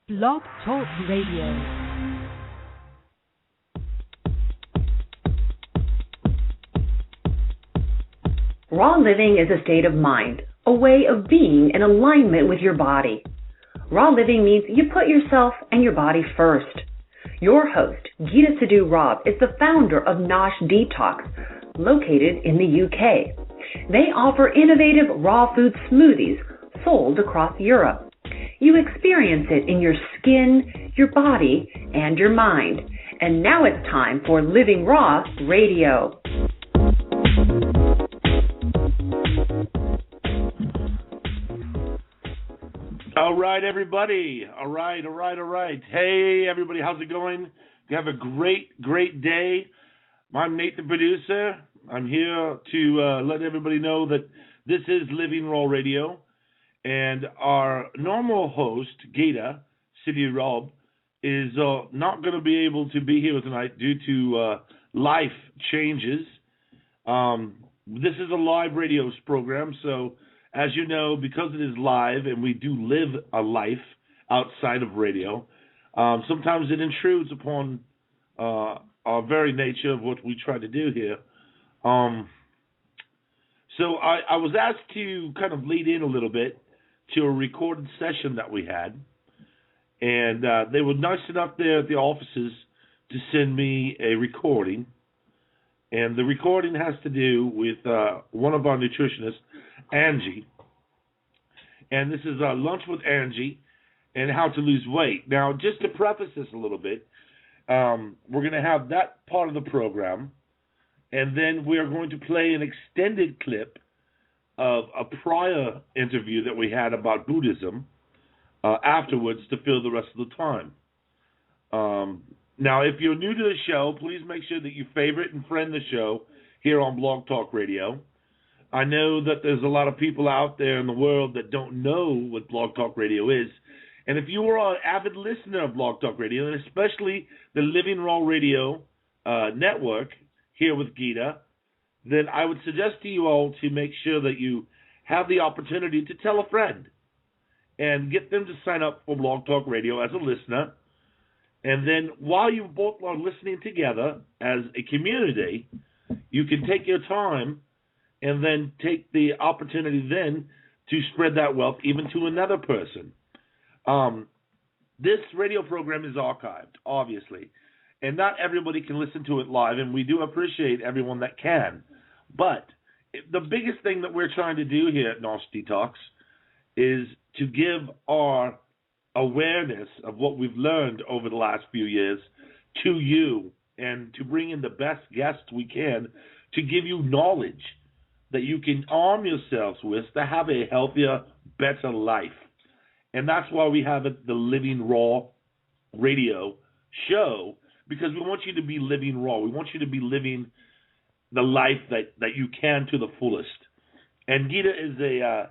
Blog Talk Radio. Raw living is a state of mind, a way of being in alignment with your body. Raw living means you put yourself and your body first. Your host, Geeta Sidhu-Robb, is the founder of Nosh Detox, located in the UK. They offer innovative raw food smoothies sold across Europe. You experience it in your skin, your body, and your mind. And now it's time for Living Raw Radio. All right, everybody. All right. Hey, everybody, how's it going? You have a great day. I'm Nate, the producer. I'm here to let everybody know that this is Living Raw Radio, and our normal host, Geeta Sidhu-Robb, is not going to be able to be here tonight due to life changes. This is a live radio program, so as you know, because it is live and we do live a life outside of radio, sometimes it intrudes upon our very nature of what we try to do here. So I was asked to kind of lead in a little bit to a recorded session that we had, and they were nice enough there at the offices to send me a recording, and the recording has to do with one of our nutritionists, Angie, and this is Lunch with Angie and how to lose weight. Now, just to preface this a little bit, we're going to have that part of the program, and then we are going to play an extended clip of a prior interview that we had about Buddhism afterwards to fill the rest of the time. Now, if you're new to the show, please make sure that you favorite and friend the show here on Blog Talk Radio. I know that there's a lot of people out there in the world that don't know what Blog Talk Radio is. And if you are an avid listener of Blog Talk Radio, and especially the Living Raw Radio network here with Geeta, then I would suggest to you all to make sure that you have the opportunity to tell a friend and get them to sign up for Blog Talk Radio as a listener. And then while you both are listening together as a community, you can take your time and then take the opportunity then to spread that wealth even to another person. This radio program is archived, obviously, and not everybody can listen to it live, and we do appreciate everyone that can. But the biggest thing that we're trying to do here at Nosh Detox is to give our awareness of what we've learned over the last few years to you, and to bring in the best guests we can to give you knowledge that you can arm yourselves with to have a healthier, better life. And that's why we have it, the Living Raw Radio show, because we want you to be living raw. We want you to be living the life that you can to the fullest. And Geeta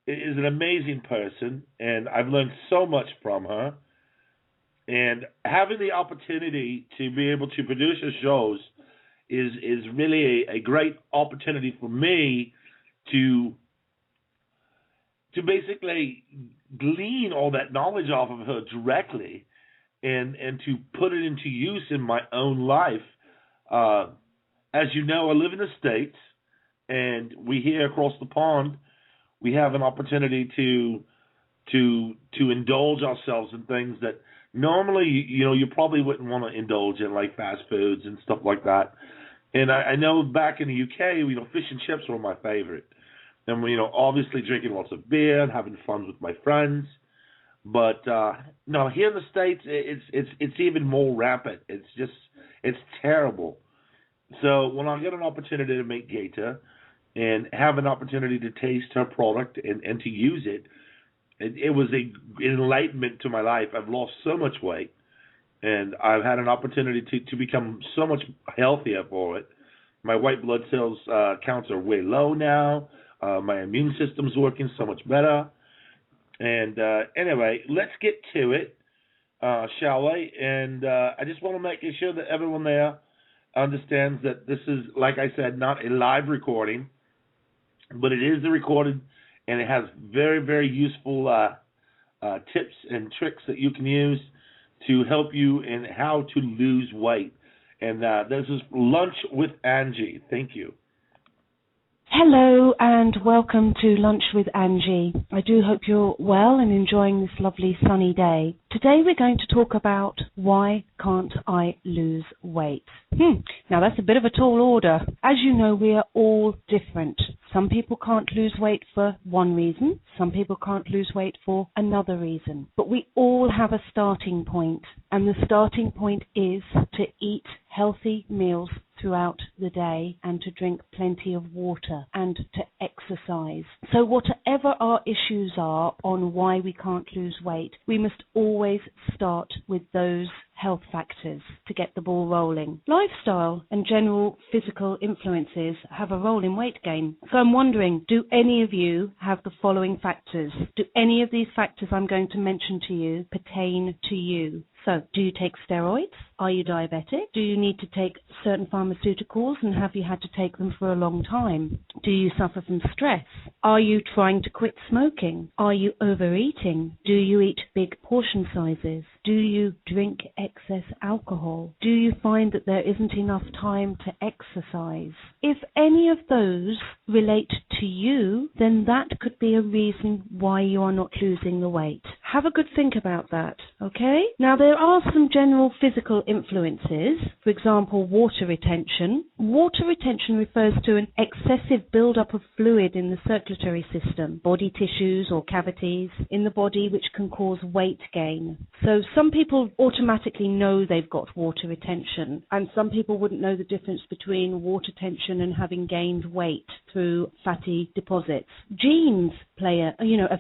is an amazing person, and I've learned so much from her. And having the opportunity to be able to produce her shows is really a great opportunity for me to basically glean all that knowledge off of her directly and to put it into use in my own life. As you know, I live in the States, and we here across the pond, we have an opportunity to indulge ourselves in things that normally, you probably wouldn't want to indulge in, like fast foods and stuff like that. And I know back in the UK, fish and chips were my favorite. And, obviously drinking lots of beer and having fun with my friends. But, no, here in the States, it's even more rampant. It's terrible. So when I get an opportunity to meet Geeta and have an opportunity to taste her product and to use it, it was an enlightenment to my life. I've lost so much weight, and I've had an opportunity to become so much healthier for it. My white blood cells counts are way low now. My immune system's working so much better. And anyway, let's get to it, shall we? And I just want to make sure that everyone there understands that this is, like I said, not a live recording, but it is a recorded, and it has very, very useful tips and tricks that you can use to help you in how to lose weight. And this is Lunch with Angie. Thank you. Hello and welcome to Lunch with Angie. I do hope you're well and enjoying this lovely sunny day. Today we're going to talk about why can't I lose weight? Now that's a bit of a tall order. As you know, we are all different. Some people can't lose weight for one reason. Some people can't lose weight for another reason. But we all have a starting point. And the starting point is to eat healthy meals throughout the day and to drink plenty of water and to exercise. So whatever our issues are on why we can't lose weight, we must always start with those health factors to get the ball rolling. Lifestyle and general physical influences have a role in weight gain. So I'm wondering, do any of you have the following factors? Do any of these factors I'm going to mention to you pertain to you? So, do you take steroids? Are you diabetic? Do you need to take certain pharmaceuticals, and have you had to take them for a long time? Do you suffer from stress? Are you trying to quit smoking? Are you overeating? Do you eat big portion sizes? Do you drink excess alcohol? Do you find that there isn't enough time to exercise? If any of those relate to you, then that could be a reason why you are not losing the weight. Have a good think about that, okay? Now, there are some general physical influences. For example, water retention. Water retention refers to an excessive buildup of fluid in the circulatory system, body tissues or cavities in the body, which can cause weight gain. So some people automatically know they've got water retention, and some people wouldn't know the difference between water retention and having gained weight through fatty deposits. Genes play a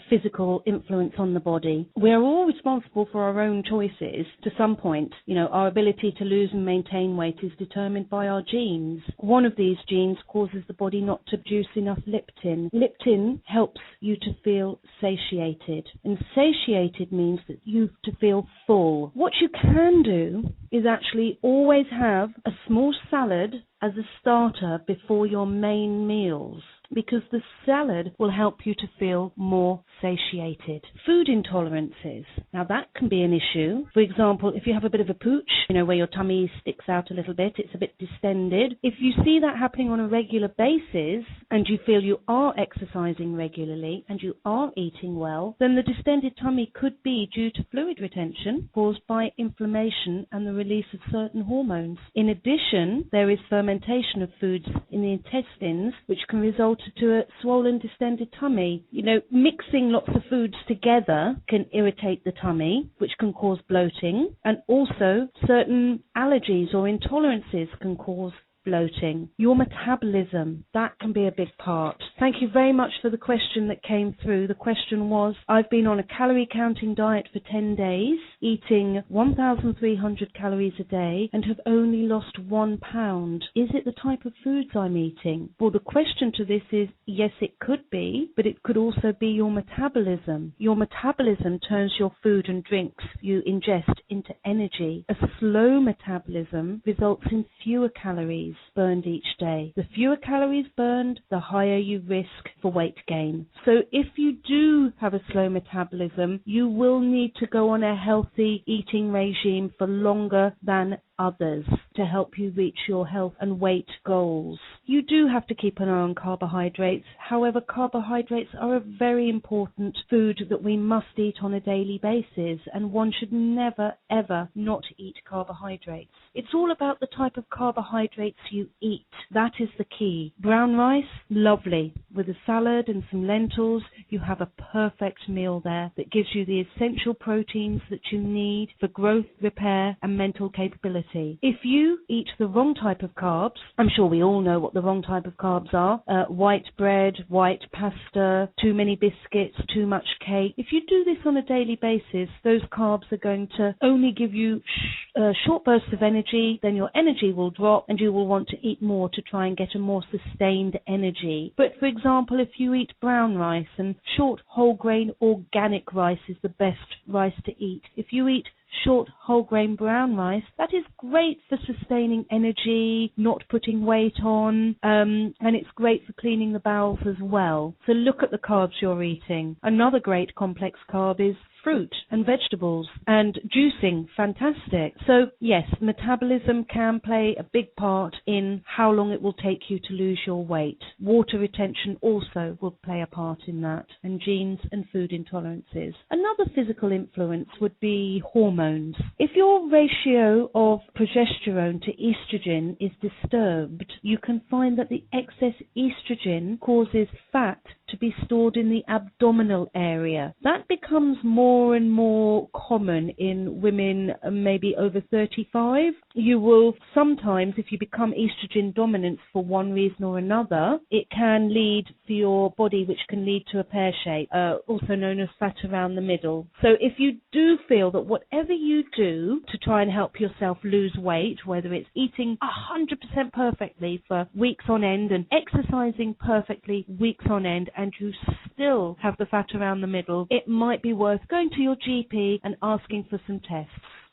physical influence on the body. We're all responsible for our own choices to some point. Our ability to lose and maintain weight is determined by our genes. One of these genes causes the body not to produce enough leptin. Leptin helps you to feel satiated, and satiated means that you to feel full. What you can do is actually always have a small salad as a starter before your main meals, because the salad will help you to feel more satiated. Food intolerances. Now that can be an issue. For example, if you have a bit of a pooch, where your tummy sticks out a little bit, it's a bit distended. If you see that happening on a regular basis and you feel you are exercising regularly and you are eating well, then the distended tummy could be due to fluid retention caused by inflammation and the release of certain hormones. In addition, there is fermentation of foods in the intestines, which can result to a swollen, distended tummy. Mixing lots of foods together can irritate the tummy, which can cause bloating, and also certain allergies or intolerances can cause bloating. Your metabolism, that can be a big part. Thank you very much for the question that came through. The question was, I've been on a calorie counting diet for 10 days, eating 1,300 calories a day, and have only lost 1 pound. Is it the type of foods I'm eating? Well, the question to this is, yes, it could be, but it could also be your metabolism. Your metabolism turns your food and drinks you ingest into energy. A slow metabolism results in fewer calories burned each day. The fewer calories burned, the higher you risk for weight gain. So if you do have a slow metabolism, you will need to go on a healthy eating regime for longer than others to help you reach your health and weight goals. You do have to keep an eye on carbohydrates. However, carbohydrates are a very important food that we must eat on a daily basis, and one should never, ever not eat carbohydrates. It's all about the type of carbohydrates you eat. That is the key. Brown rice, lovely. With a salad and some lentils, you have a perfect meal there that gives you the essential proteins that you need for growth, repair, and mental capability. If you eat the wrong type of carbs, I'm sure we all know what the wrong type of carbs are, white bread, white pasta, too many biscuits, too much cake. If you do this on a daily basis, those carbs are going to only give you short bursts of energy, then your energy will drop and you will want to eat more to try and get a more sustained energy. But for example, if you eat brown rice, and short whole grain organic rice is the best rice to eat. If you eat short whole grain brown rice, that is great for sustaining energy, not putting weight on, and it's great for cleaning the bowels as well. So look at the carbs you're eating. Another great complex carb is fruit and vegetables, and juicing, fantastic. So yes, metabolism can play a big part in how long it will take you to lose your weight. Water retention also will play a part in that, and genes and food intolerances. Another physical influence would be hormones. If your ratio of progesterone to estrogen is disturbed, you can find that the excess estrogen causes fat to be stored in the abdominal area. That becomes more and more common in women maybe over 35. You will sometimes, if you become estrogen dominant for one reason or another, it can lead for your body, which can lead to a pear shape, also known as fat around the middle. So if you do feel that whatever you do to try and help yourself lose weight, whether it's eating 100% perfectly for weeks on end and exercising perfectly weeks on end, and you still have the fat around the middle, it might be worth going to your GP and asking for some tests.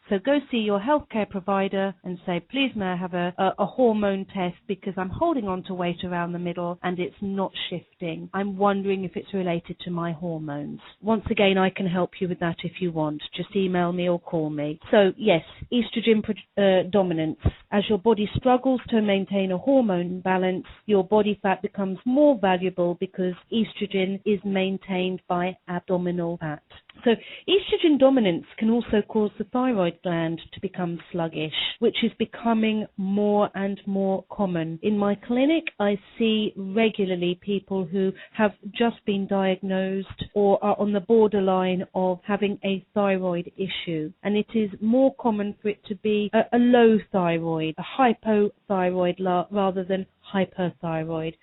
So go see your healthcare provider and say, please may I have a hormone test, because I'm holding on to weight around the middle and it's not shifting. I'm wondering if it's related to my hormones. Once again, I can help you with that if you want. Just email me or call me. So yes, estrogen dominance. As your body struggles to maintain a hormone balance, your body fat becomes more valuable because estrogen is maintained by abdominal fat. So estrogen dominance can also cause the thyroid gland to become sluggish, which is becoming more and more common. In my clinic, I see regularly people who have just been diagnosed or are on the borderline of having a thyroid issue. And it is more common for it to be a low thyroid, a hypothyroid rather than hyperthyroid.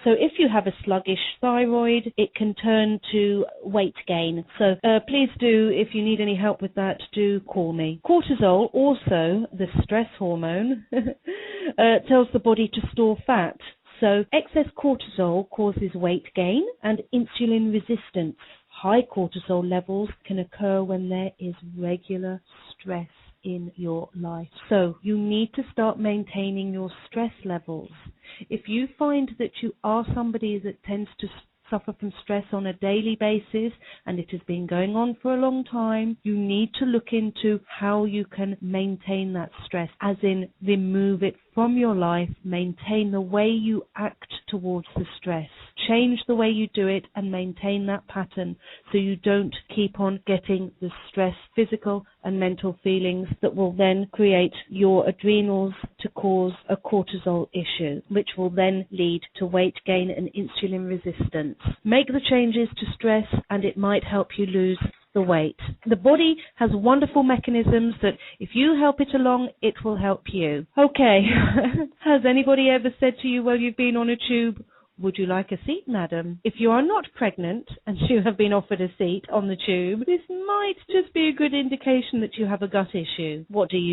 So if you have a sluggish thyroid, it can turn to weight gain. So please do, if you need any help with that, do call me. Cortisol, also the stress hormone, tells the body to store fat. So excess cortisol causes weight gain and insulin resistance. High cortisol levels can occur when there is regular stress in your life. So you need to start maintaining your stress levels. If you find that you are somebody that tends to suffer from stress on a daily basis and it has been going on for a long time, you need to look into how you can maintain that stress, as in remove it from your life, maintain the way you act towards the stress, change the way you do it and maintain that pattern so you don't keep on getting the stress, physical and mental feelings that will then create your adrenals to cause a cortisol issue, which will then lead to weight gain and insulin resistance. Make the changes to stress and it might help you lose the weight. The body has wonderful mechanisms that if you help it along, it will help you. Okay, has anybody ever said to you, well, you've been on a tube, would you like a seat, madam? If you are not pregnant and you have been offered a seat on the tube, this might just be a good indication that you have a gut issue. What do?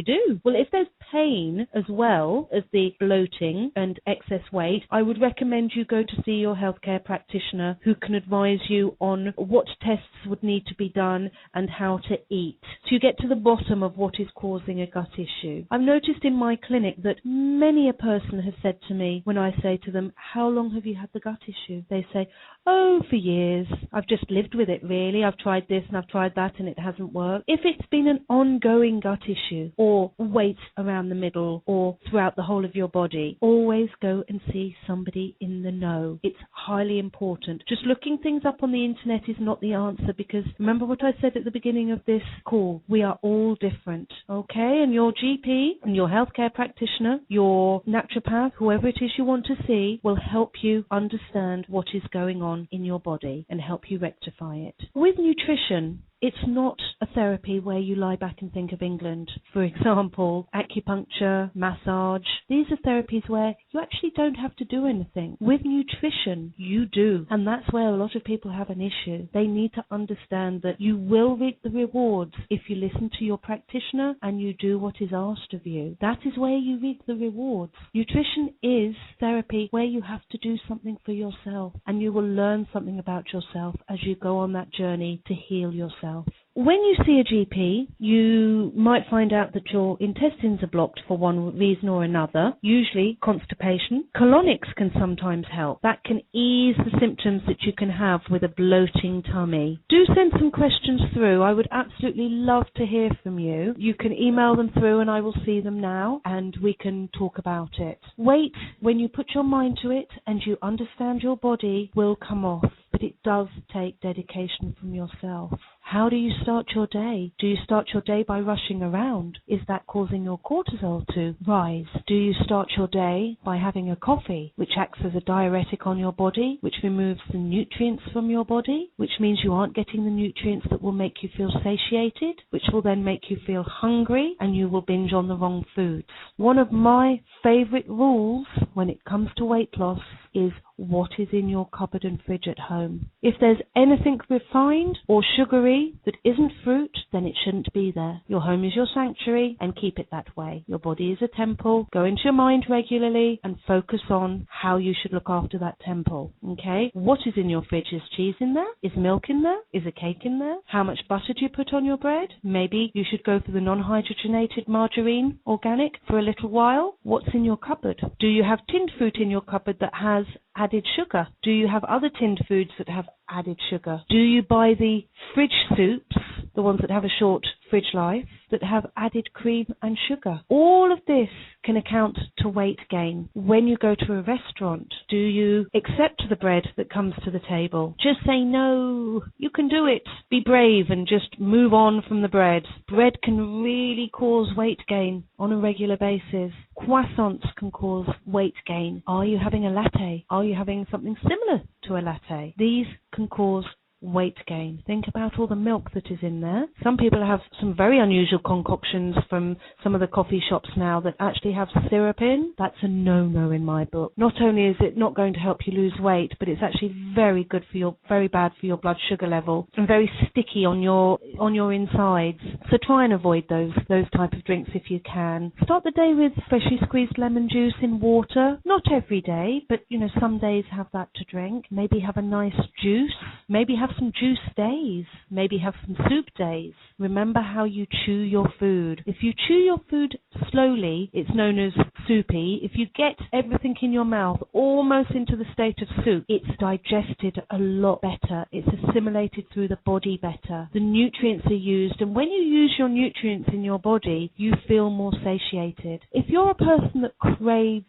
Well, if there's pain as well as the bloating and excess weight, I would recommend you go to see your healthcare practitioner who can advise you on what tests would need to be done and how to eat to get to the bottom of what is causing a gut issue. I've noticed in my clinic that many a person has said to me when I say to them, how long have you had the gut issue? They say, oh, for years. I've just lived with it, really. I've tried this and I've tried that and it hasn't worked. If it's been an ongoing gut issue or weight around the middle or throughout the whole of your body, always go and see somebody in the know. It's highly important. Just looking things up on the internet is not the answer, because remember what I said at the beginning of this call, we are all different, okay? And your GP and your healthcare practitioner, your naturopath, whoever it is you want to see, will help you understand what is going on in your body and help you rectify it. With nutrition, it's not a therapy where you lie back and think of England. For example, acupuncture, massage. These are therapies where you actually don't have to do anything. With nutrition, you do. And that's where a lot of people have an issue. They need to understand that you will reap the rewards if you listen to your practitioner and you do what is asked of you. That is where you reap the rewards. Nutrition is therapy where you have to do something for yourself, and you will learn something about yourself as you go on that journey to heal yourself. when you see a GP, you might find out that your intestines are blocked for one reason or another, usually constipation. Colonics can sometimes help. That can ease the symptoms that you can have with a bloating tummy. Do send some questions through. I would absolutely love to hear from you. You can email them through and I will see them now and we can talk about it. Weight, when you put your mind to it and you understand your body, will come off. But it does take dedication from yourself. How do you start your day? Do you start your day by rushing around? Is that causing your cortisol to rise? Do you start your day by having a coffee, which acts as a diuretic on your body, which removes the nutrients from your body, which means you aren't getting the nutrients that will make you feel satiated, which will then make you feel hungry, and you will binge on the wrong foods? One of my favorite rules when it comes to weight loss is what is in your cupboard and fridge at home. If there's anything refined or sugary that isn't fruit, then it shouldn't be there. Your home is your sanctuary and keep it that way. Your body is a temple. Go into your mind regularly and focus on how you should look after that temple. Okay? What is in your fridge? Is cheese in there? Is milk in there? Is a cake in there? How much butter do you put on your bread? Maybe you should go for the non-hydrogenated margarine, organic, for a little while. What's in your cupboard? Do you have tinned fruit in your cupboard that has added sugar? Do you have other tinned foods that have added sugar? Do you buy the fridge soups, the ones that have a short fridge life, that have added cream and sugar? All of this can account to weight gain. When you go to a restaurant, do you accept the bread that comes to the table? Just say no. You can do it. Be brave and just move on from the bread. Bread can really cause weight gain on a regular basis. Croissants can cause weight gain. Are you having a latte? Are you having something similar to a latte? These can cause weight gain. Think about all the milk that is in there. Some people have some very unusual concoctions from some of the coffee shops now that actually have syrup in. That's a no-no in my book. Not only is it not going to help you lose weight, but it's actually very bad for your blood sugar level and very sticky on your insides. So try and avoid those type of drinks if you can. Start the day with freshly squeezed lemon juice in water. Not every day, but some days have that to drink. Maybe have a nice juice. Maybe have some juice days. Maybe have some soup days. Remember how you chew your food. If you chew your food slowly, it's known as soupy. If you get everything in your mouth almost into the state of soup, it's digested a lot better. It's assimilated through the body better. The nutrients are used, and when you use your nutrients in your body, you feel more satiated. If you're a person that craves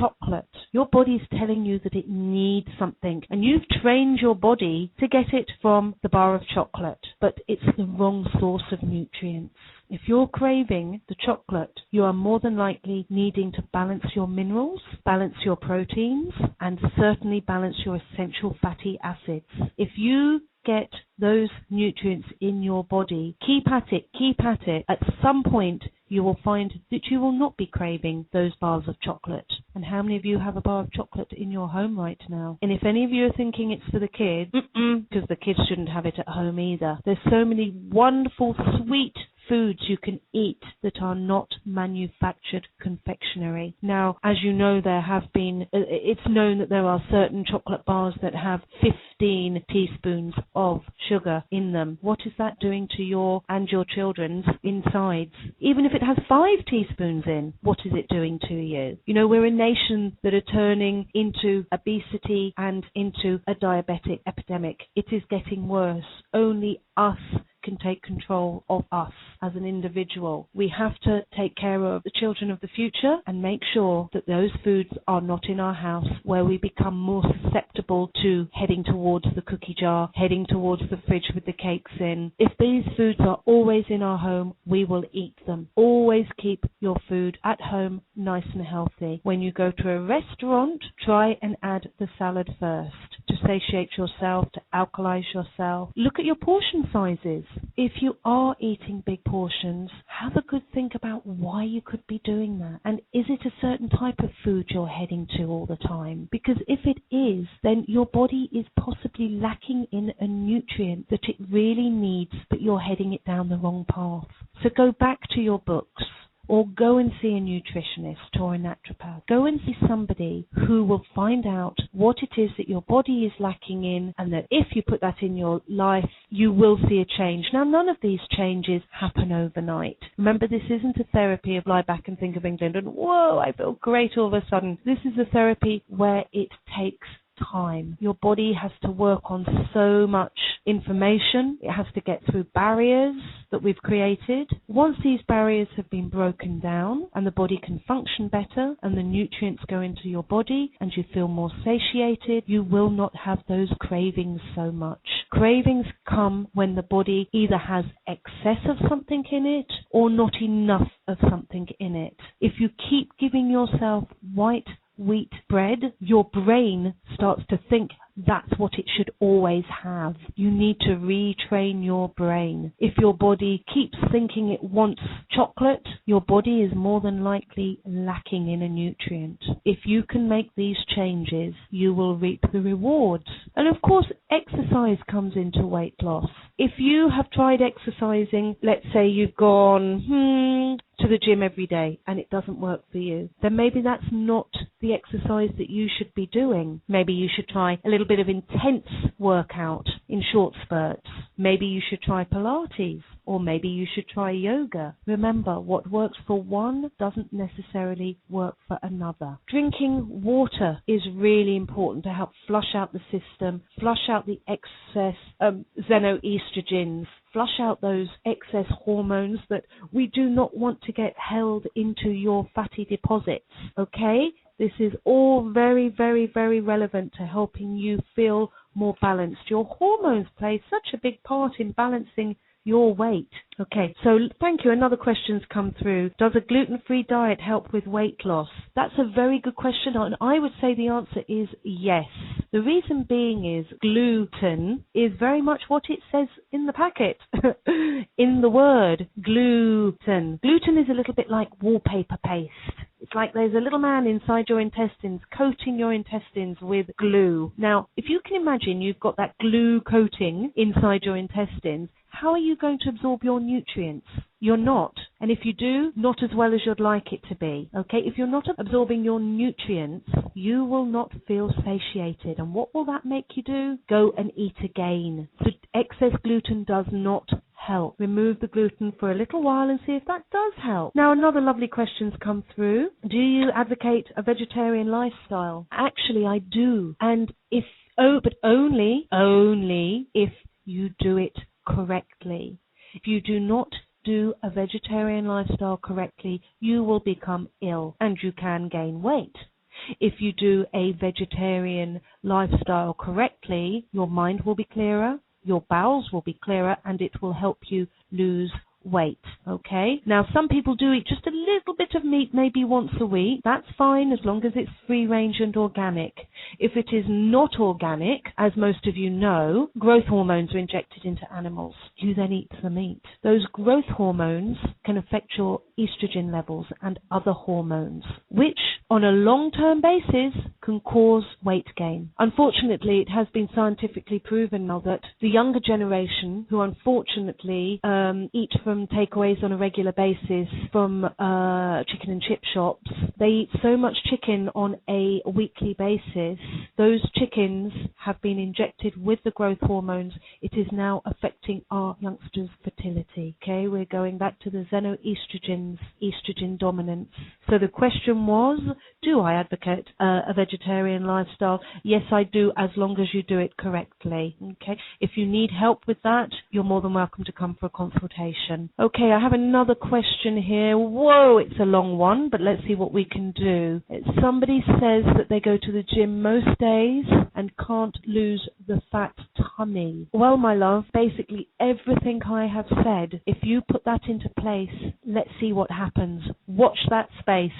chocolate, your body's telling you that it needs something, and you've trained your body to get it from the bar of chocolate, but it's the wrong source of nutrients. If you're craving the chocolate, you are more than likely needing to balance your minerals, balance your proteins, and certainly balance your essential fatty acids. If you get those nutrients in your body, keep at it. At some point, you will find that you will not be craving those bars of chocolate. And how many of you have a bar of chocolate in your home right now? And if any of you are thinking it's for the kids, because the kids shouldn't have it at home either. There's so many wonderful, sweet foods you can eat that are not manufactured confectionery. Now, as you know, it's known that there are certain chocolate bars that have 15 teaspoons of sugar in them. What is that doing to your and your children's insides? Even if it has 5 teaspoons in, what is it doing to you? We're a nation that are turning into obesity and into a diabetic epidemic. It is getting worse. Only us can take control of us as an individual. We have to take care of the children of the future and make sure that those foods are not in our house where we become more susceptible to heading towards the cookie jar, heading towards the fridge with the cakes in. If these foods are always in our home, we will eat them. Always keep your food at home nice and healthy. When you go to a restaurant, try and add the salad first to satiate yourself, to alkalize yourself. Look at your portion sizes. If you are eating big portions, have a good think about why you could be doing that. And is it a certain type of food you're heading to all the time? Because if it is, then your body is possibly lacking in a nutrient that it really needs, but you're heading it down the wrong path. So go back to your books. or go and see a nutritionist or a naturopath. Go and see somebody who will find out what it is that your body is lacking in, and that if you put that in your life, you will see a change. Now, none of these changes happen overnight. Remember, this isn't a therapy of lie back and think of England and, whoa, I feel great all of a sudden. This is a therapy where it takes time. Your body has to work on so much information. It has to get through barriers that we've created. Once these barriers have been broken down and the body can function better and the nutrients go into your body and you feel more satiated, you will not have those cravings so much. Cravings come when the body either has excess of something in it or not enough of something in it. If you keep giving yourself white wheat bread, your brain starts to think that's what it should always have. You need to retrain your brain. If your body keeps thinking it wants chocolate, your body is more than likely lacking in a nutrient. If you can make these changes, you will reap the rewards. And of course, exercise comes into weight loss. If you have tried exercising, let's say you've gone to the gym every day and it doesn't work for you, then maybe that's not the exercise that you should be doing. Maybe you should try a little bit of intense workout in short spurts. Maybe you should try Pilates, or maybe you should try yoga. Remember, what works for one doesn't necessarily work for another. Drinking water is really important to help flush out the system, flush out the excess xenoestrogens, flush out those excess hormones that we do not want to get held into your fatty deposits, okay? This is all very, very, very relevant to helping you feel more balanced. Your hormones play such a big part in balancing your weight. Okay, so thank you. Another question's come through. Does a gluten-free diet help with weight loss? That's a very good question, and I would say the answer is yes. The reason being is gluten is very much what it says in the packet, in the word gluten. Gluten is a little bit like wallpaper paste. It's like there's a little man inside your intestines coating your intestines with glue. Now, if you can imagine you've got that glue coating inside your intestines, how are you going to absorb your nutrients? You're not. And if you do, not as well as you'd like it to be. Okay? If you're not absorbing your nutrients, you will not feel satiated. And what will that make you do? Go and eat again. So excess gluten does not help. Remove the gluten for a little while and see if that does help. Now, another lovely question's come through. Do you advocate a vegetarian lifestyle? Actually, I do. And but only if you do it correctly. If you do not do a vegetarian lifestyle correctly, you will become ill and you can gain weight. If you do a vegetarian lifestyle correctly, your mind will be clearer, your bowels will be clearer, and it will help you lose weight. Okay? Now, some people do eat just a little bit of meat maybe once a week. That's fine as long as it's free range and organic. If it is not organic, as most of you know, growth hormones are injected into animals. You then eat the meat. Those growth hormones can affect your estrogen levels and other hormones, which on a long-term basis can cause weight gain. Unfortunately, it has been scientifically proven now that the younger generation, who unfortunately eat from takeaways on a regular basis from chicken and chip shops, they eat so much chicken on a weekly basis. Those chickens have been injected with the growth hormones. It is now affecting our youngsters' fertility. Okay, we're going back to the xenoestrogens, estrogen dominance. So the question was, do I advocate a vegetarian lifestyle? Yes, I do, as long as you do it correctly. Okay, if you need help with that, you're more than welcome to come for a consultation. Okay, I have another question here. Whoa, it's a long one, but let's see what we can do. Somebody says that they go to the gym most days and can't lose the fat tummy. Well, my love, basically everything I have said, if you put that into place, let's see what happens. Watch that space.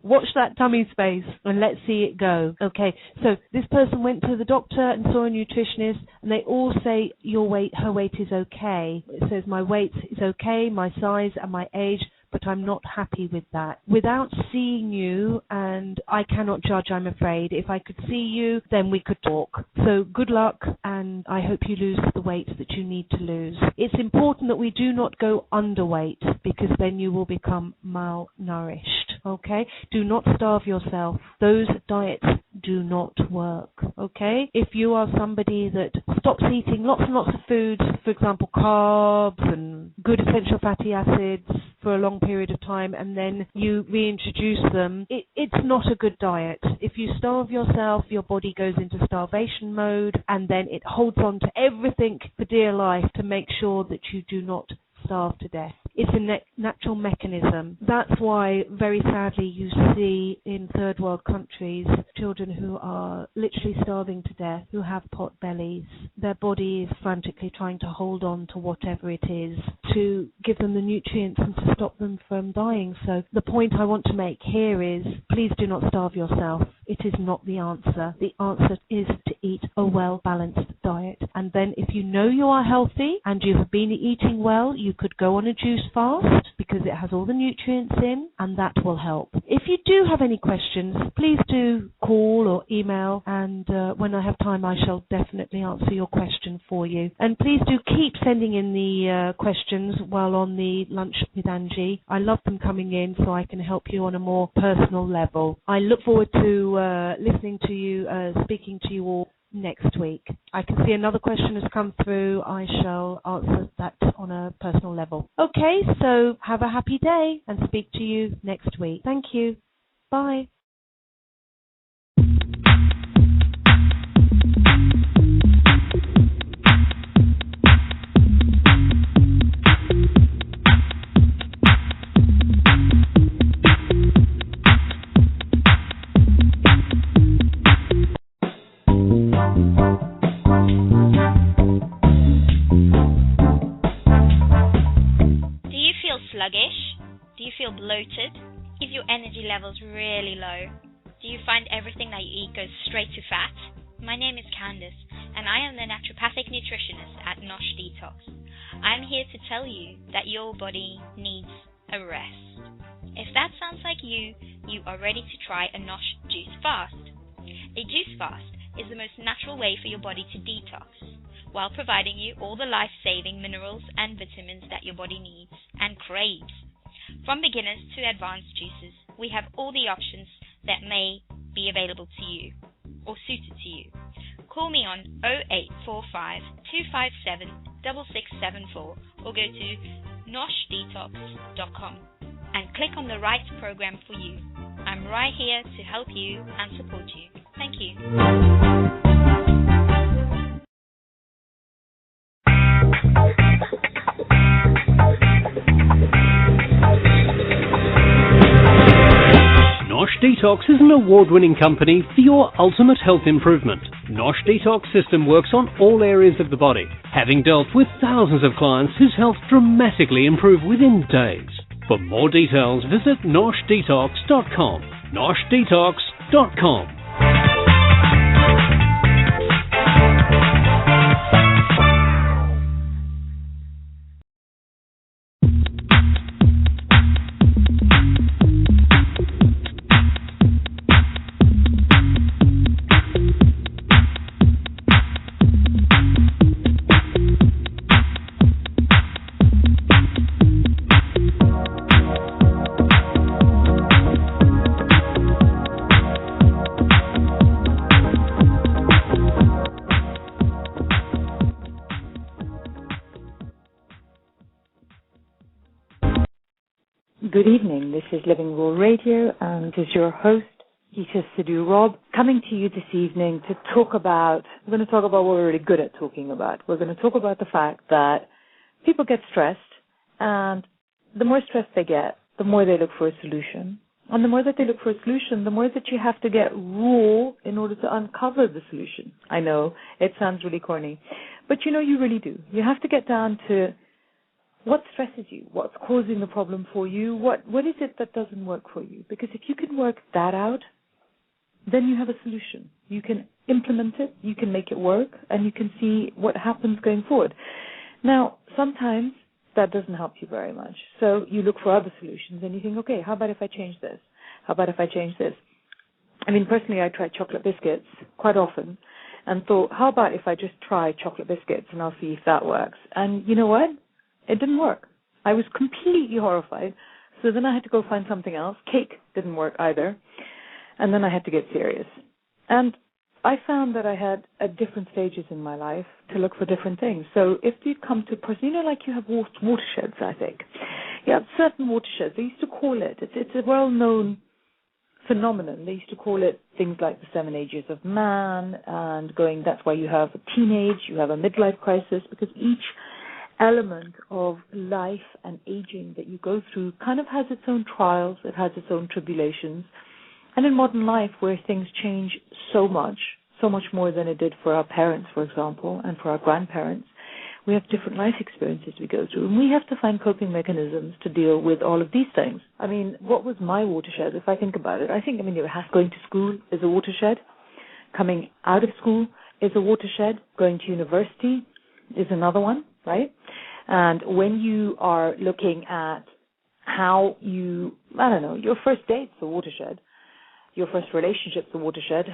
Watch that tummy space and let's see it go. Okay, so this person went to the doctor and saw a nutritionist, and they all say her weight is okay. It says my weight is okay, my size and my age, but I'm not happy with that. Without seeing you, and I cannot judge, I'm afraid. If I could see you, then we could talk. So good luck, and I hope you lose the weight that you need to lose. It's important that we do not go underweight. because then you will become malnourished. Okay? Do not starve yourself. Those diets do not work. Okay? If you are somebody that stops eating lots and lots of foods, for example, carbs and good essential fatty acids for a long period of time, and then you reintroduce them, it's not a good diet. If you starve yourself, your body goes into starvation mode, and then it holds on to everything for dear life to make sure that you do not starve to death. It's a natural mechanism. That's why, very sadly, you see in third world countries children who are literally starving to death, who have pot bellies. Their body is frantically trying to hold on to whatever it is to give them the nutrients and to stop them from dying. So the point I want to make here is, please do not starve yourself. It is not the answer. The answer is to eat a well-balanced diet. And then if you know you are healthy and you have been eating well, you could go on a juice fast because it has all the nutrients in, and that will help. If you do have any questions, please do call or email, and when I have time I shall definitely answer your question for you. And please do keep sending in the questions while on the Lunch with Angie. I love them coming in so I can help you on a more personal level. I look forward to listening to you, speaking to you all next week. I can see another question has come through. I shall answer that on a personal level. Okay, so have a happy day and speak to you next week. Thank you. Bye. Bloated? Is your energy levels really low? Do you find everything that you eat goes straight to fat? My name is Candice, and I am the naturopathic nutritionist at Nosh Detox. I am here to tell you that your body needs a rest. If that sounds like you are ready to try a Nosh juice fast. A juice fast is the most natural way for your body to detox, while providing you all the life-saving minerals and vitamins that your body needs and craves. From beginners to advanced juices, we have all the options that may be available to you or suited to you. Call me on 0845 257 6674 or go to noshdetox.com and click on the right program for you. I'm right here to help you and support you. Thank you. Nosh Detox is an award-winning company for your ultimate health improvement. Nosh Detox system works on all areas of the body, having dealt with thousands of clients whose health dramatically improved within days. For more details, visit noshdetox.com. noshdetox.com. Good evening. This is Living Raw Radio, and this is your host, Geeta Sidhu-Robb, coming to you this evening to talk about, we're going to talk about what we're really good at talking about. We're going to talk about the fact that people get stressed, and the more stressed they get, the more they look for a solution. And the more that they look for a solution, the more that you have to get raw in order to uncover the solution. I know, it sounds really corny, but you really do. You have to get down to what stresses you, what's causing the problem for you, what is it that doesn't work for you? Because if you can work that out, then you have a solution. You can implement it, you can make it work, and you can see what happens going forward. Now, sometimes that doesn't help you very much. So you look for other solutions and you think, okay, how about if I change this? How about if I change this? I mean, personally, I try chocolate biscuits quite often and thought, how about if I just try chocolate biscuits and I'll see if that works? And you know what? It didn't work. I was completely horrified. So then I had to go find something else. Cake didn't work either. And then I had to get serious. And I found that I had at different stages in my life to look for different things. So if you come to a person, like you have watersheds, I think. You have certain watersheds. They used to call it, it's a well-known phenomenon. They used to call it things like the 7 ages of man, and that's why you have a teenage, you have a midlife crisis, because each element of life and aging that you go through kind of has its own trials, it has its own tribulations. And in modern life, where things change so much more than it did for our parents, for example, and for our grandparents, we have different life experiences we go through, and we have to find coping mechanisms to deal with all of these things. I mean, what was my watershed, if I think about it? Going to school is a watershed. Coming out of school is a watershed. Going to university is another one, right? And when you are looking at how your first date's a watershed. Your first relationship's a watershed.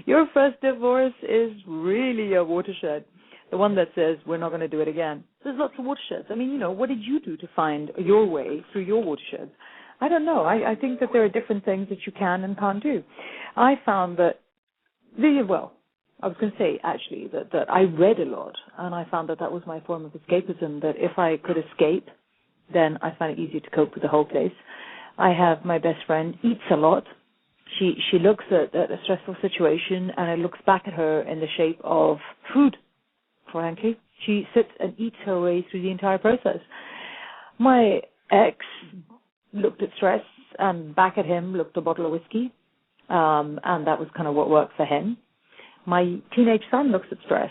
Your first divorce is really a watershed. The one that says, we're not going to do it again. There's lots of watersheds. I mean, what did you do to find your way through your watersheds? I don't know. I think that there are different things that you can and can't do. I found that, I was going to say, actually, that I read a lot, and I found that was my form of escapism, that if I could escape, then I find it easier to cope with the whole place. I have my best friend, eats a lot. She looks at a stressful situation, and it looks back at her in the shape of food, frankly. She sits and eats her way through the entire process. My ex looked at stress, and back at him looked a bottle of whiskey, and that was kind of what worked for him. My teenage son looks at stress,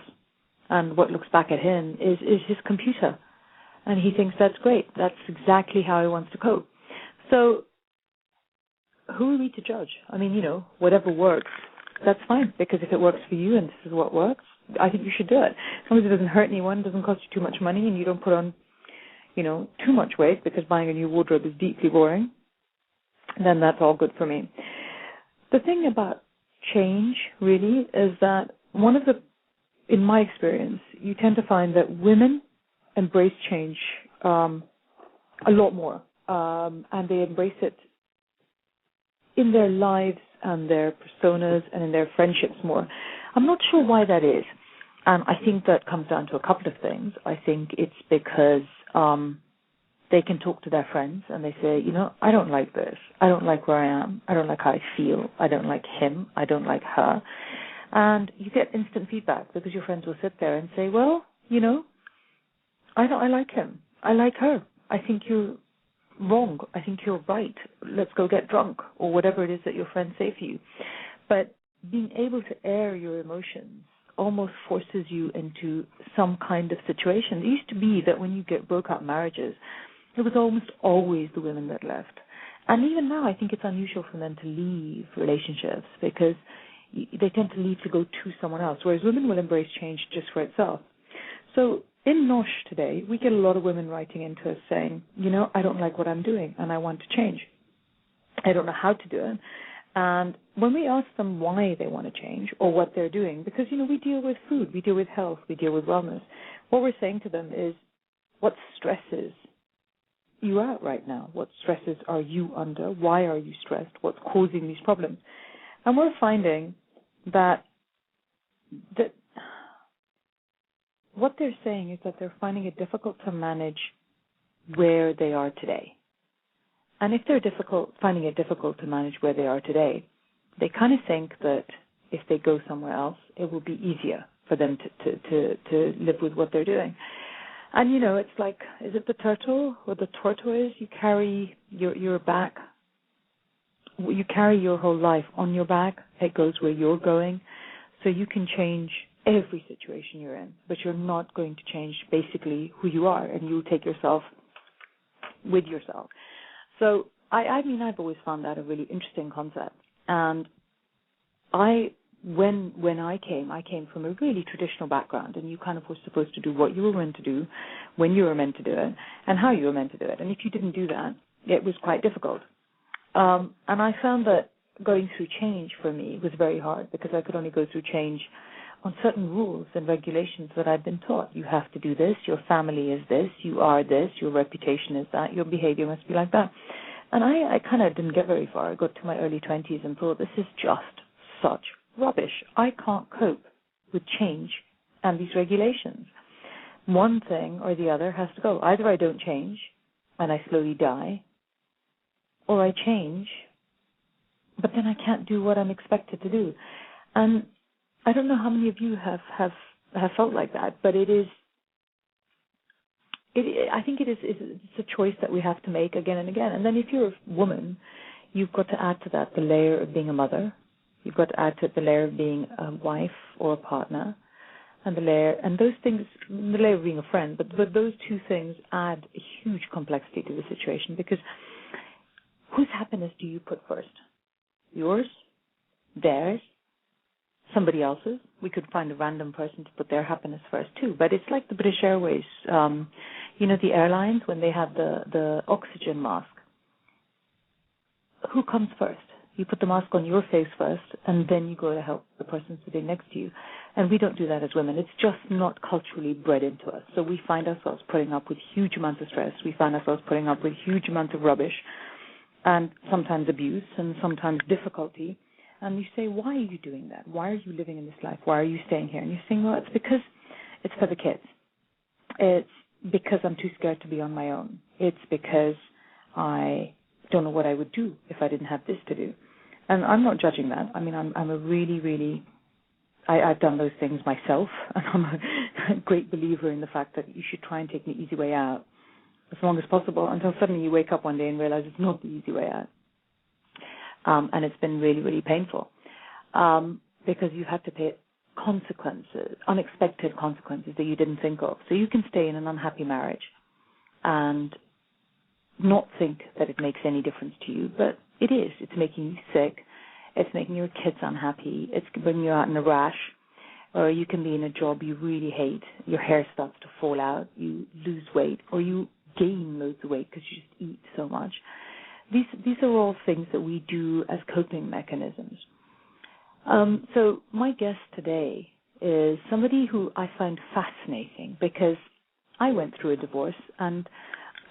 and what looks back at him is his computer, and he thinks that's great. That's exactly how he wants to cope. So who are we to judge? I mean, whatever works, that's fine, because if it works for you and this is what works, I think you should do it. As long as it doesn't hurt anyone, doesn't cost you too much money, and you don't put on, too much weight, because buying a new wardrobe is deeply boring, then that's all good for me. The thing about change, really, is that in my experience, you tend to find that women embrace change a lot more, and they embrace it in their lives and their personas and in their friendships more. I'm not sure why that is. And I think that comes down to a couple of things. I think it's because they can talk to their friends and they say, I don't like this. I don't like where I am. I don't like how I feel. I don't like him. I don't like her. And you get instant feedback, because your friends will sit there and say, well, I like him. I like her. I think you're wrong. I think you're right. Let's go get drunk, or whatever it is that your friends say for you. But being able to air your emotions almost forces you into some kind of situation. It used to be that when you broke up marriages, it was almost always the women that left. And even now, I think it's unusual for men to leave relationships, because they tend to leave to go to someone else, whereas women will embrace change just for itself. So in Nosh today, we get a lot of women writing into us saying, I don't like what I'm doing and I want to change. I don't know how to do it. And when we ask them why they want to change or what they're doing, because, we deal with food, we deal with health, we deal with wellness, what we're saying to them is, what stresses you out right now? What stresses are you under? Why are you stressed? What's causing these problems? And we're finding that what they're saying is that they're finding it difficult to manage where they are today. And if they're finding it difficult to manage where they are today, they kind of think that if they go somewhere else, it will be easier for them to live with what they're doing. And, it's like, is it the turtle or the tortoise? You carry your back. You carry your whole life on your back. It goes where you're going. So you can change every situation you're in, but you're not going to change basically who you are, and you take yourself with yourself. So I've always found that a really interesting concept. And when I came from a really traditional background, and you kind of were supposed to do what you were meant to do, when you were meant to do it, and how you were meant to do it. And if you didn't do that, it was quite difficult. And I found that going through change for me was very hard, because I could only go through change on certain rules and regulations that I've been taught. You have to do this, your family is this, you are this, your reputation is that, your behavior must be like that. And I kind of didn't get very far. I got to my early 20s and thought, this is just such rubbish. I can't cope with change and these regulations. One thing or the other has to go. Either I don't change and I slowly die, or I change, but then I can't do what I'm expected to do. And I don't know how many of you have felt like that, but I think it's a choice that we have to make again and again. And then if you're a woman, you've got to add to that the layer of being a mother. You've got to add to it the layer of being a wife or a partner, and the layer of being a friend. But those two things add a huge complexity to the situation, because whose happiness do you put first? Yours? Theirs? Somebody else's? We could find a random person to put their happiness first too. But it's like the British Airways, the airlines, when they have the oxygen mask. Who comes first? You put the mask on your face first, and then you go to help the person sitting next to you. And we don't do that as women. It's just not culturally bred into us. So we find ourselves putting up with huge amounts of stress. We find ourselves putting up with huge amounts of rubbish, and sometimes abuse, and sometimes difficulty. And you say, why are you doing that? Why are you living in this life? Why are you staying here? And you're saying, well, it's because it's for the kids. It's because I'm too scared to be on my own. It's because I don't know what I would do if I didn't have this to do. And I'm not judging that. I mean, I'm a really, I've done those things myself, and I'm a great believer in the fact that you should try and take the easy way out as long as possible, until suddenly you wake up one day and realize it's not the easy way out. And it's been really, really painful, because you have to pay consequences, unexpected consequences that you didn't think of. So you can stay in an unhappy marriage and not think that it makes any difference to you, but it is. It's making you sick. It's making your kids unhappy. It's bringing you out in a rash. Or you can be in a job you really hate. Your hair starts to fall out. You lose weight, or you gain loads of weight because you just eat so much. These are all things that we do as coping mechanisms. So my guest today is somebody who I find fascinating, because I went through a divorce, and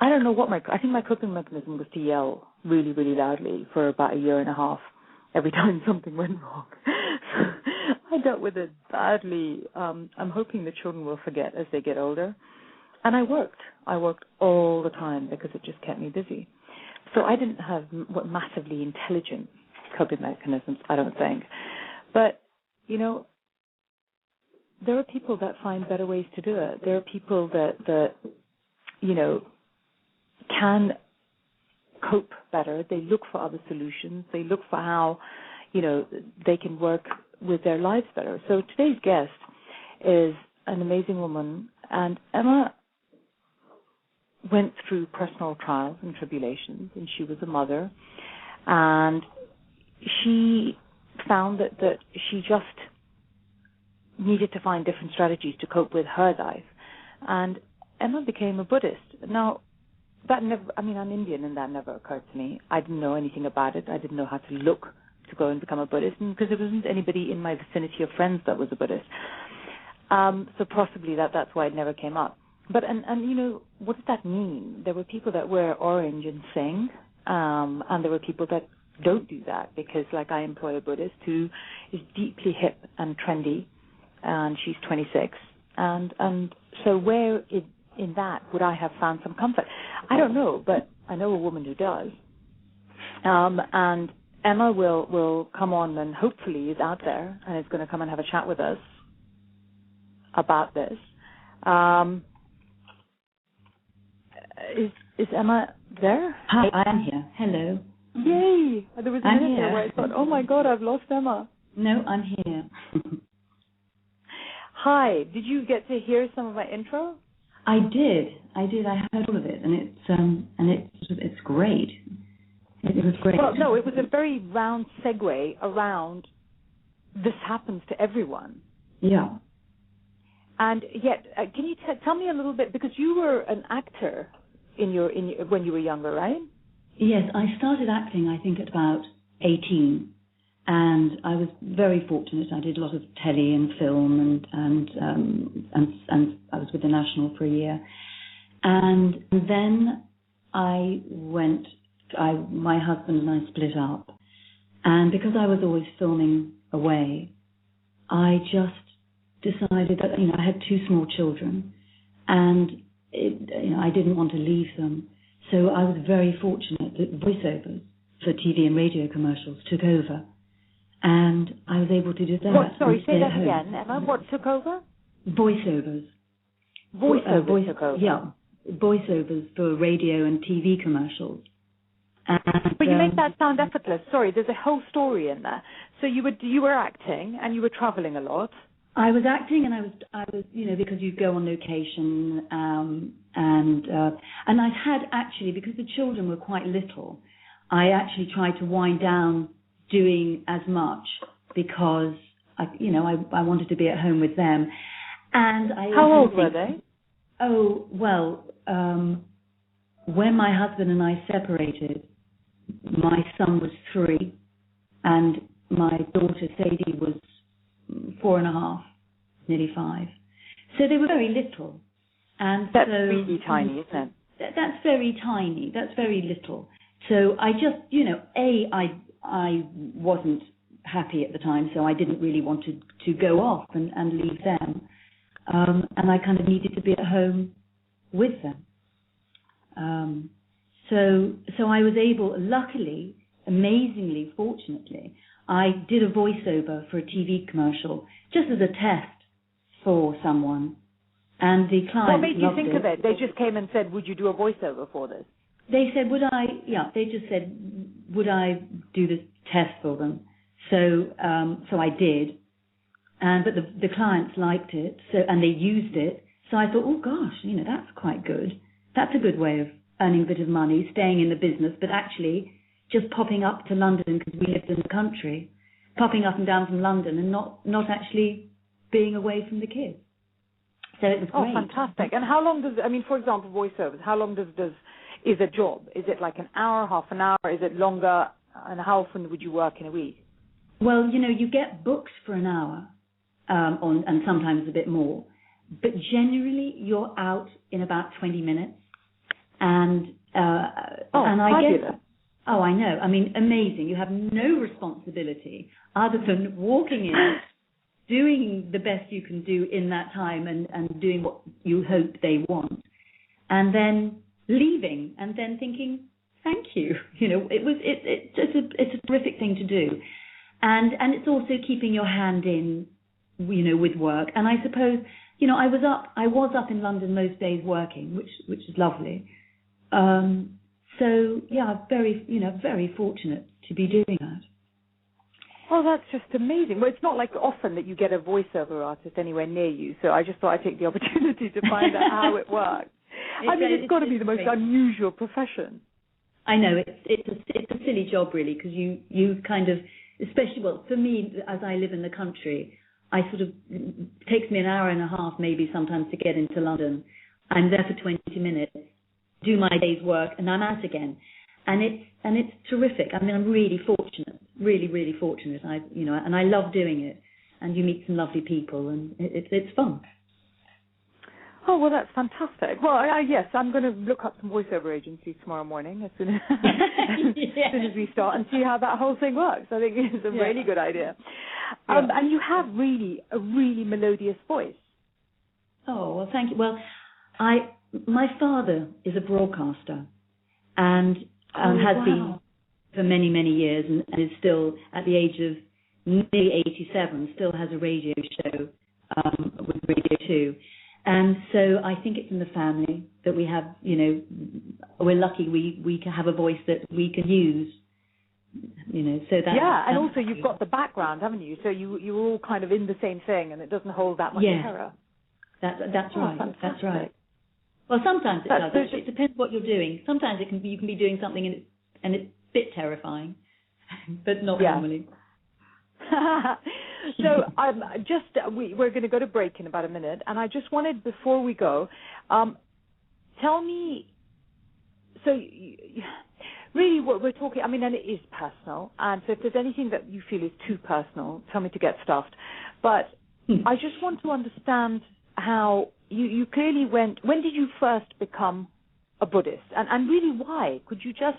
I don't know I think my coping mechanism was to yell really, really loudly for about a year and a half every time something went wrong. I dealt with it badly. I'm hoping the children will forget as they get older. And I worked all the time because it just kept me busy. So I didn't have massively intelligent coping mechanisms, I don't think. But, there are people that find better ways to do it. There are people that can cope better. They look for other solutions. They look for how, they can work with their lives better. So today's guest is an amazing woman, and Emma went through personal trials and tribulations, and she was a mother, and she found that she just needed to find different strategies to cope with her life. And Emma became a Buddhist. Now, I'm Indian, and that never occurred to me. I didn't know anything about it. I didn't know how to look to go and become a Buddhist, because there wasn't anybody in my vicinity of friends that was a Buddhist. So possibly that's why it never came up. But, and what does that mean? There were people that wear orange and sing, and there were people that don't do that, because like I employ a Buddhist who is deeply hip and trendy, and she's 26. And so where in that would I have found some comfort? I don't know, but I know a woman who does. And Emma will come on, and hopefully is out there and is going to come and have a chat with us about this. Is Emma there? Hi, I am here. Hello. Yay! There was a minute there where I thought, oh my God, I've lost Emma. No, I'm here. Hi. Did you get to hear some of my intro? I did. I heard all of it, and it's great. It was great. Well, no, it was a very round segue around this happens to everyone. Yeah. And yet, can you tell me a little bit, because you were an actor when you were younger, right? Yes, I started acting, I think, at about 18, And I was very fortunate. I did a lot of telly and film, and I was with the National for a year. And then my husband and I split up. And because I was always filming away, I just decided that, I had 2 small children, and I didn't want to leave them. So I was very fortunate that voiceovers for TV and radio commercials took over. And I was able to do that. What? Sorry, say that again, Emma. What took over? Voiceovers. Voiceovers took over? Yeah, voiceovers for radio and TV commercials. But you make that sound effortless. Sorry, there's a whole story in there. So you were acting and you were traveling a lot. I was acting, and I was, because you go on location, and I had actually, because the children were quite little, I actually tried to wind down doing as much because I wanted to be at home with them. And how old were they? Oh well, when my husband and I separated, my son was 3, and my daughter Sadie was 4.5, nearly 5. So they were very little, and that's really tiny, isn't it? That's very tiny. That's very little. So I just, I wasn't happy at the time, so I didn't really want to go off and leave them. And I kind of needed to be at home with them. So I was able, luckily, amazingly, fortunately, I did a voiceover for a TV commercial just as a test for someone. And the client What made you loved think it. of it? They just came and said, would you do a voiceover for this? They said, they just said, would I do this test for them? So I did. But the clients liked it, and they used it. So I thought, oh gosh, that's quite good. That's a good way of earning a bit of money, staying in the business, but actually just popping up to London because we lived in the country, popping up and down from London and not actually being away from the kids. So it was great. Oh, fantastic. And how long for example, voiceovers, how long is a job? Is it like an hour, half an hour? Is it longer? And how often would you work in a week? Well, you get booked for an hour, and sometimes a bit more. But generally, you're out in about 20 minutes. And I guess, I know. I mean, amazing. You have no responsibility other than walking in, doing the best you can do in that time, and doing what you hope they want, and then leaving, and then thinking, thank you. It's a terrific thing to do, and it's also keeping your hand in, with work. And I suppose, I was up in London most days working, which is lovely. So yeah, very fortunate to be doing that. Well, that's just amazing. Well, it's not like often that you get a voiceover artist anywhere near you, so I just thought I'd take the opportunity to find out how it works. It's got to be the most unusual profession. I know, it's a silly job really, because you kind of, especially, well, for me, as I live in the country, it takes me an hour and a half maybe sometimes to get into London. I'm there for 20 minutes, do my day's work, and I'm out again. And it's terrific. I mean, I'm really fortunate, really, really fortunate. And I love doing it. And you meet some lovely people, and it's fun. Oh, well, that's fantastic. Well, yes, I'm going to look up some voiceover agencies tomorrow morning as soon as, as soon as we start, and see how that whole thing works. I think it's a really good idea. And you have a really melodious voice. Oh, well, thank you. Well, my father is a broadcaster, and has been for many, many years, and is still, at the age of nearly 87, still has a radio show with Radio 2. And so I think it's in the family that we have, we're lucky we can have a voice that we can use, so that... Yeah, and also you've got the background, haven't you? So you're all kind of in the same thing, and it doesn't hold that much terror. That's right. Fantastic. That's right. Well, sometimes it does. It depends what you're doing. Sometimes you can be doing something and it's a bit terrifying, but not normally. So we're going to go to break in about a minute, and I just wanted, before we go, tell me, so really what we're talking, I mean, and it is personal, and so if there's anything that you feel is too personal, tell me to get stuffed. But I just want to understand how you clearly when did you first become a Buddhist, and really why? Could you just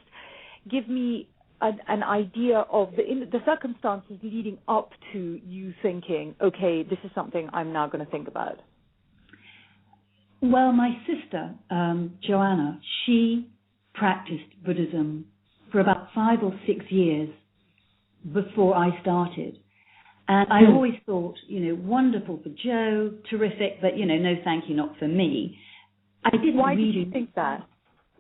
give me an idea of the circumstances leading up to you thinking, okay, this is something I'm now going to think about? Well, my sister, Joanna, she practiced Buddhism for about 5 or 6 years before I started. And I always thought, wonderful for Jo, terrific, but, no thank you, not for me. Why did you think that?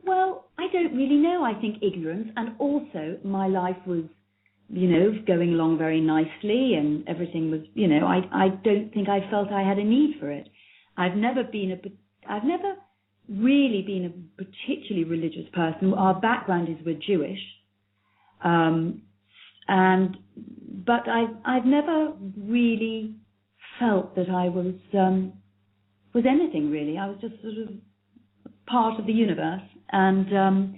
Well, I don't really know. I think ignorance, and also my life was, going along very nicely, and everything was, I don't think I felt I had a need for it. I've never really been a particularly religious person. Our background is we're Jewish, but I've never really felt that I was anything really. I was just sort of part of the universe. And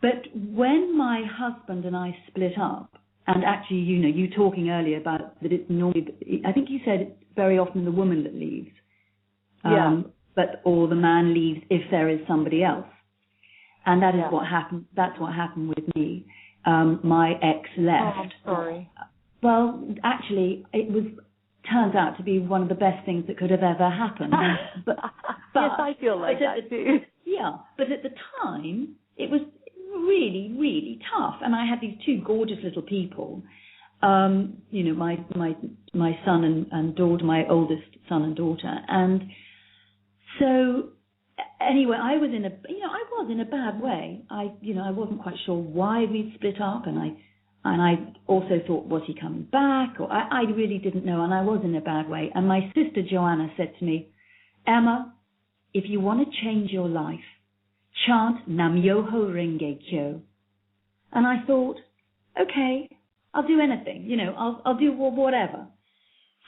but when my husband and I split up, and actually, you talking earlier about that it's normally, I think you said it's very often the woman that leaves. Or the man leaves if there is somebody else. And that is what happened. That's what happened with me. My ex left. Oh, I'm sorry. Well, actually, turns out to be one of the best things that could have ever happened. But yes, I feel like that too. Yeah, but at the time, it was really, really tough. And I had these 2 gorgeous little people. My son and daughter, my oldest son and daughter, and so anyway, I was in a bad way. I wasn't quite sure why we'd split up, and I also thought, was he coming back? Or I really didn't know, and I was in a bad way. And my sister Joanna said to me, Emma, if you want to change your life, chant Nam Myoho Renge Kyo. And I thought, okay, I'll do anything. I'll do whatever.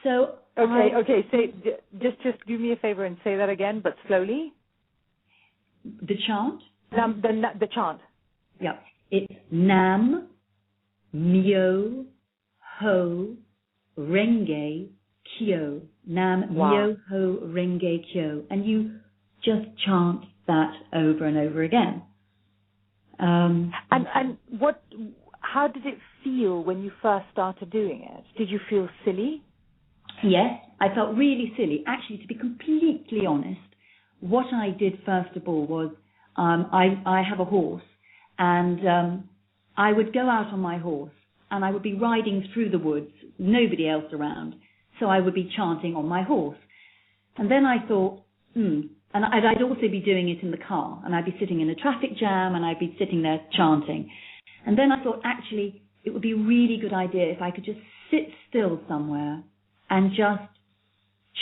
So. Okay. Say just do me a favor and say that again, but slowly. The chant. The chant. Yeah, it's Nam Myoho Renge Kyo. Nam Myoho Renge Kyo, and you just chant that over and over again. And what? How did it feel when you first started doing it? Did you feel silly? Yes, I felt really silly. Actually, to be completely honest, what I did first of all was I have a horse, and I would go out on my horse, and I would be riding through the woods, nobody else around, so I would be chanting on my horse. And then I thought, and I'd also be doing it in the car, and I'd be sitting in a traffic jam, and I'd be sitting there chanting. And then I thought, actually, it would be a really good idea if I could just sit still somewhere and just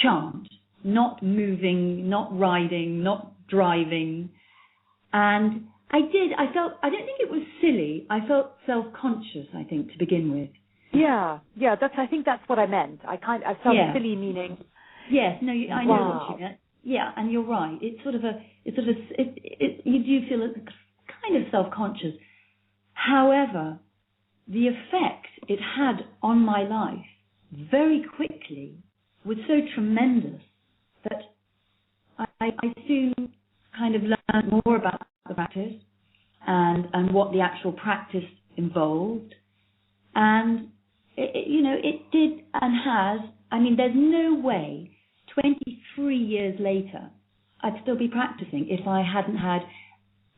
chant, not moving, not riding, not driving. And I did. I don't think it was silly. I felt self-conscious, I think, to begin with. Yeah. I think that's what I meant. I felt silly, meaning. Yes. No. I know what you meant. Yeah, and you're right. It's you do feel kind of self-conscious. However, the effect it had on my life very quickly was so tremendous that I soon kind of learned more about the practice and what the actual practice involved. And, it did and has. I mean, there's no way 23 years later I'd still be practicing if I hadn't had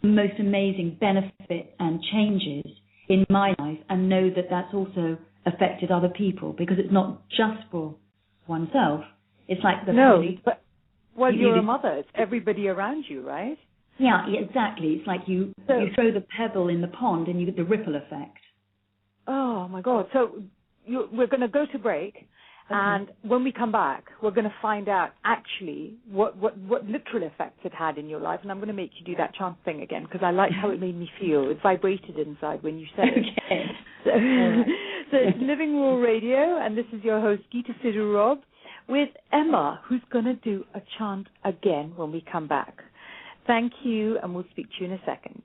the most amazing benefit and changes in my life, and know that that's also affected other people, because it's not just for oneself. It's like the family. But you're a mother. It's everybody around you, right? Yeah, exactly. It's like you throw the pebble in the pond and you get the ripple effect. Oh my God! So we're going to go to break, and when we come back, we're going to find out actually what literal effects it had in your life, and I'm going to make you do that chant thing again, because I liked how it made me feel. It vibrated inside when you said it. Okay. So it's Living Raw Radio, and this is your host, Geeta Sidhu-Robb, with Emma, who's going to do a chant again when we come back. Thank you, and we'll speak to you in a second.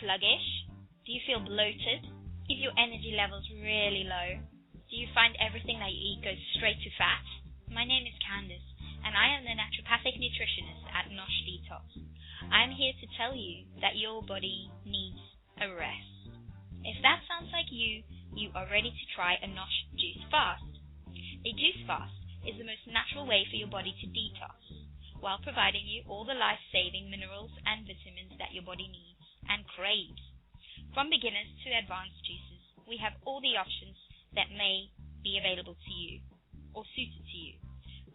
sluggish? Do you feel bloated? Is your energy levels really low? Do you find everything that you eat goes straight to fat? My name is Candice, and I am the naturopathic nutritionist at Nosh Detox. I am here to tell you that your body needs a rest. If that sounds like you are ready to try a Nosh juice fast. A juice fast is the most natural way for your body to detox, while providing you all the life-saving minerals and vitamins that your body needs and craves. From beginners to advanced juices, we have all the options that may be available to you or suited to you.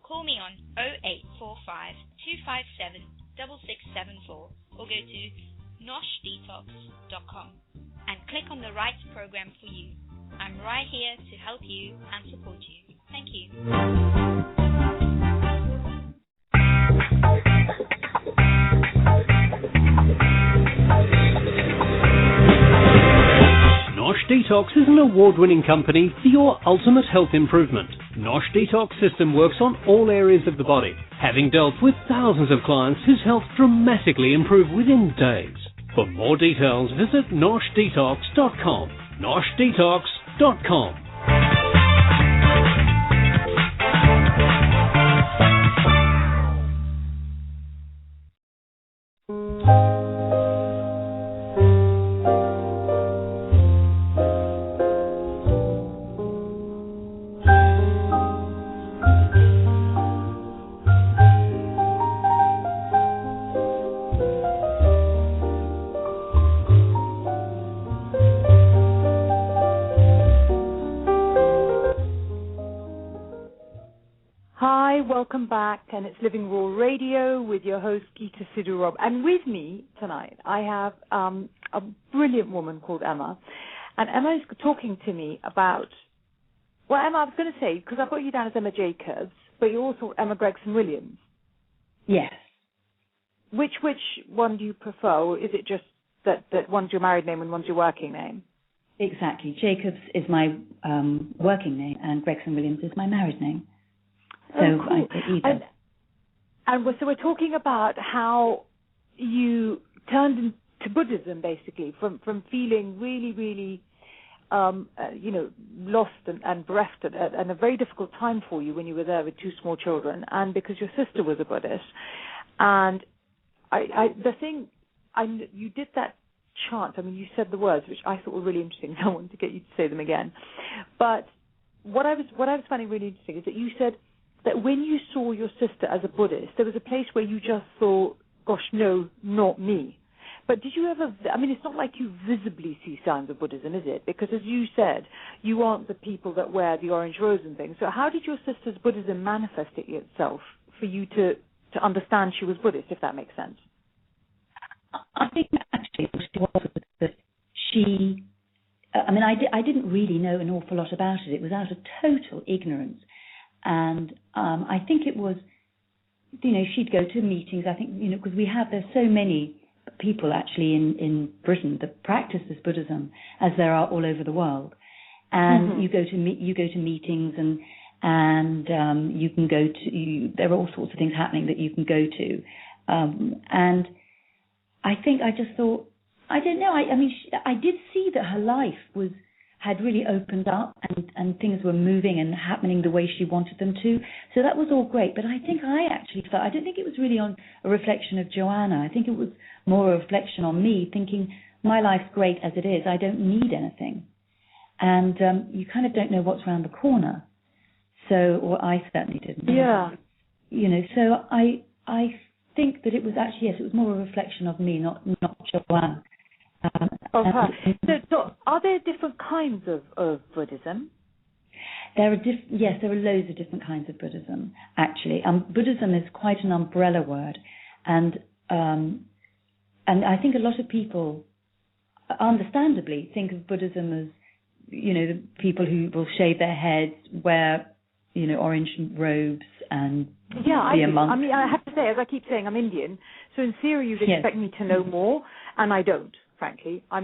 Call me on 0845 257 6674 or go to noshdetox.com and click on the right program for you. I'm right here to help you and support you. Thank you. Nosh Detox is an award-winning company for your ultimate health improvement. Nosh Detox system works on all areas of the body, having dealt with thousands of clients whose health dramatically improved within days. For more details, visit noshdetox.com. noshdetox.com. Welcome back, and it's Living Raw Radio with your host, Geeta Sidhu-Robb. And with me tonight, I have a brilliant woman called Emma. And Emma is talking to me about, well, Emma, I was going to say, because I've got you down as Emma Jacobs, but you're also Emma Gregson-Williams. Yes. Which one do you prefer, or is it just that one's your married name and one's your working name? Exactly. Jacobs is my working name, and Gregson-Williams is my married name. So cool. So we're talking about how you turned into Buddhism, basically, from feeling really, really, lost and bereft and a very difficult time for you when you were there with two small children, and because your sister was a Buddhist. And you did that chant. I mean, you said the words, which I thought were really interesting. I wanted to get you to say them again. But what I was finding really interesting is that you said that when you saw your sister as a Buddhist, there was a place where you just thought, gosh, no, not me. But did you ever, I mean, it's not like you visibly see signs of Buddhism, is it? Because as you said, you aren't the people that wear the orange rose and things. So how did your sister's Buddhism manifest itself for you to understand she was Buddhist, if that makes sense? I think actually what it was that she, I didn't really know an awful lot about it. It was out of total ignorance. And I think it was, she'd go to meetings, I think, because there's so many people actually in Britain that practice this Buddhism, as there are all over the world. And you go to meetings and you can go to, there are all sorts of things happening that you can go to. And I think I just thought, I don't know, I did see that her life had really opened up and things were moving and happening the way she wanted them to. So that was all great. But I think I actually felt, I don't think it was really on a reflection of Joanna. I think it was more a reflection on me, thinking my life's great as it is. I don't need anything. And you kind of don't know what's around the corner. Or I certainly didn't. Yeah. So I think that it was actually, yes, it was more a reflection of me, not Joanna. Of her. So are there different kinds of Buddhism? There are loads of different kinds of Buddhism, actually. Buddhism is quite an umbrella word, and I think a lot of people, understandably, think of Buddhism as, the people who will shave their heads, wear, orange robes, and be a monk. I have to say, as I keep saying, I'm Indian, so in theory you'd expect me to know more, and I don't. Frankly, I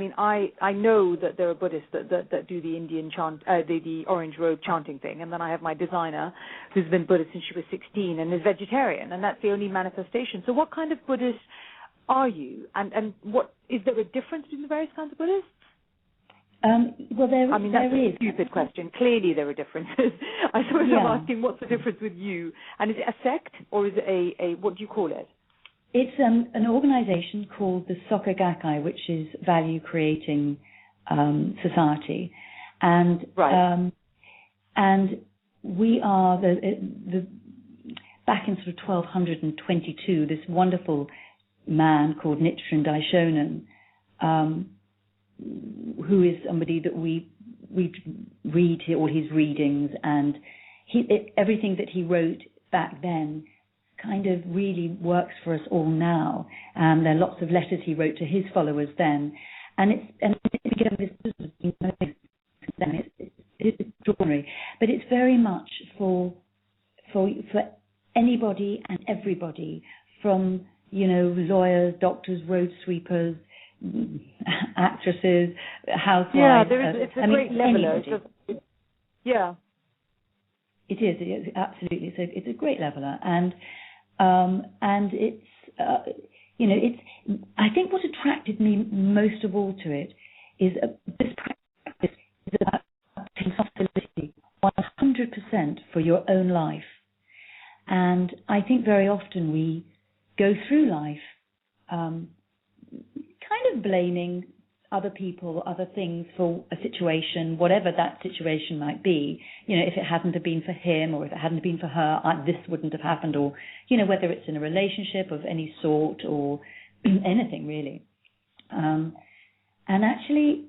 know that there are Buddhists that do the Indian chant, the orange robe chanting thing, and then I have my designer who's been Buddhist since she was 16 and is vegetarian, and that's the only manifestation. So, what kind of Buddhist are you? And what is there a difference between the various kinds of Buddhists? Well, there that's is. a stupid question. Clearly, there are differences. I suppose I'm asking, what's the difference with you? And is it a sect or is it a what do you call it? It's an organization called the Soka Gakkai, which is Value Creating Society, and and we are the back in sort of 1222. This wonderful man called Nichiren Daishonin, who is somebody that we read all his readings, and everything that he wrote back then kind of really works for us all now. There are lots of letters he wrote to his followers then, and it's extraordinary. But it's very much for anybody and everybody, from lawyers, doctors, road sweepers, actresses, housewives. Yeah, it's a great leveler. It is absolutely. So it's a great leveler, and it's it's. I think what attracted me most of all to it is this practice is about taking responsibility 100% for your own life, and I think very often we go through life kind of blaming other people, other things for a situation, whatever that situation might be. If it hadn't have been for him or if it hadn't been for her, this wouldn't have happened, or, whether it's in a relationship of any sort or anything really. And actually,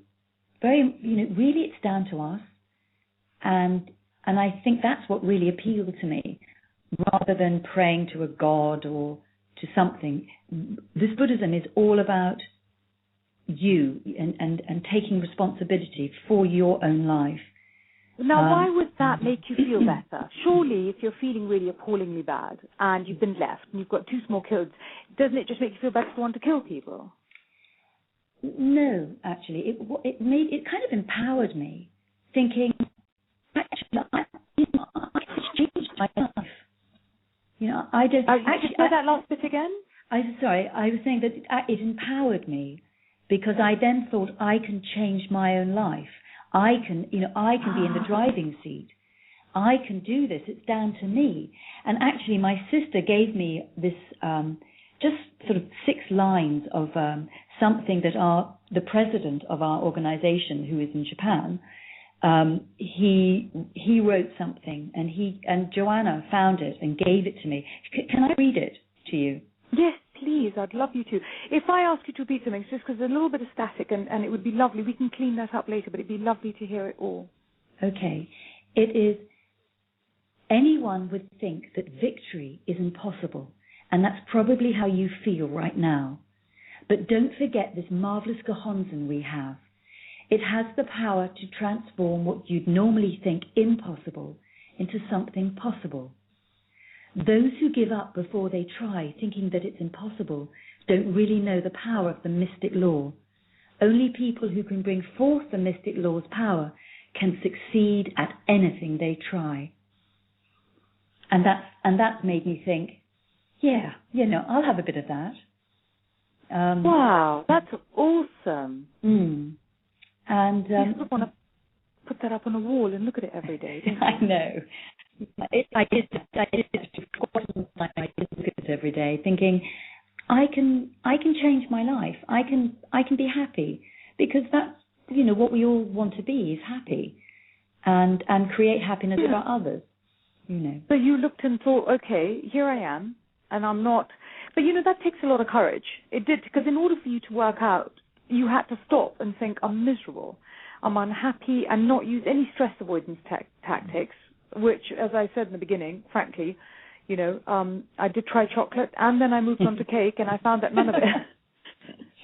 really it's down to us. And I think that's what really appealed to me, rather than praying to a god or to something. This Buddhism is all about you and taking responsibility for your own life. Now, why would that make you feel better? Surely, if you're feeling really appallingly bad and you've been left and you've got 2 small kids, doesn't it just make you feel better to want to kill people? No, actually, it kind of empowered me, thinking, actually, I changed my life. I don't. Actually, say that last bit again. I was saying that it empowered me, because I then thought, I can change my own life. I can be in the driving seat. I can do this. It's down to me. And actually, my sister gave me this just sort of 6 lines of something that the president of our organization, who is in Japan, he wrote something, and Joanna found it and gave it to me. Can I read it to you? Yes, please. I'd love you to. If I ask you to repeat something, it's just because there's a little bit of static, and it would be lovely. We can clean that up later, but it'd be lovely to hear it all. Okay. It is, anyone would think that victory is impossible, and that's probably how you feel right now. But don't forget this marvelous Gehonzen we have. It has the power to transform what you'd normally think impossible into something possible. Those who give up before they try, thinking that it's impossible, don't really know the power of the mystic law. Only people who can bring forth the mystic law's power can succeed at anything they try. And that's made me think, I'll have a bit of that. Wow, that's awesome. And you sort of want to put that up on a wall and look at it every day, don't you? I know. I did look at it every day, thinking, I can change my life. I can be happy, because that's what we all want to be, is happy, and create happiness for others. So you looked and thought, okay, here I am, and I'm not. But that takes a lot of courage. It did, because in order for you to work out, you had to stop and think, I'm miserable, I'm unhappy, and not use any stress avoidance tactics. Which, as I said in the beginning, frankly, I did try chocolate, and then I moved on to cake, and I found that none of it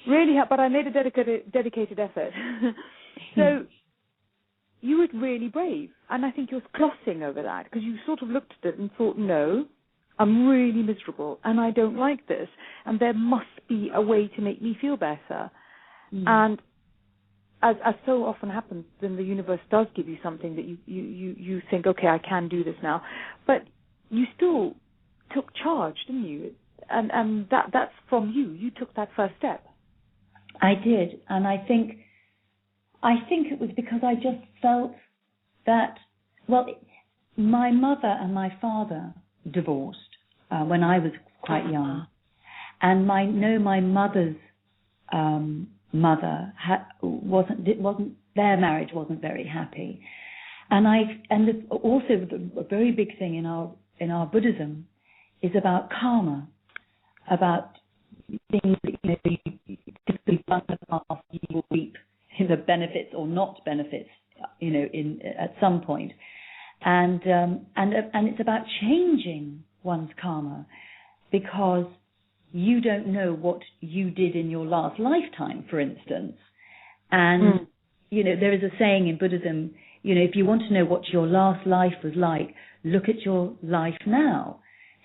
really helped, but I made a dedicated effort. So you were really brave, and I think you're glossing over that, because you sort of looked at it and thought, no, I'm really miserable, and I don't like this, and there must be a way to make me feel better. And as so often happens, then the universe does give you something that you think, okay, I can do this now. But you still took charge, didn't you? and that's from you. You took that first step. I did, and I think it was because I just felt that, well, my mother and my father divorced when I was quite young, and my mother's mother wasn't their marriage wasn't very happy, and also a very big thing in our Buddhism is about karma, about things that you typically done in the past, you will reap the benefits or not benefits, at some point, and it's about changing one's karma, because you don't know what you did in your last lifetime, for instance, and there is a saying in Buddhism, if you want to know what your last life was like, look at your life now.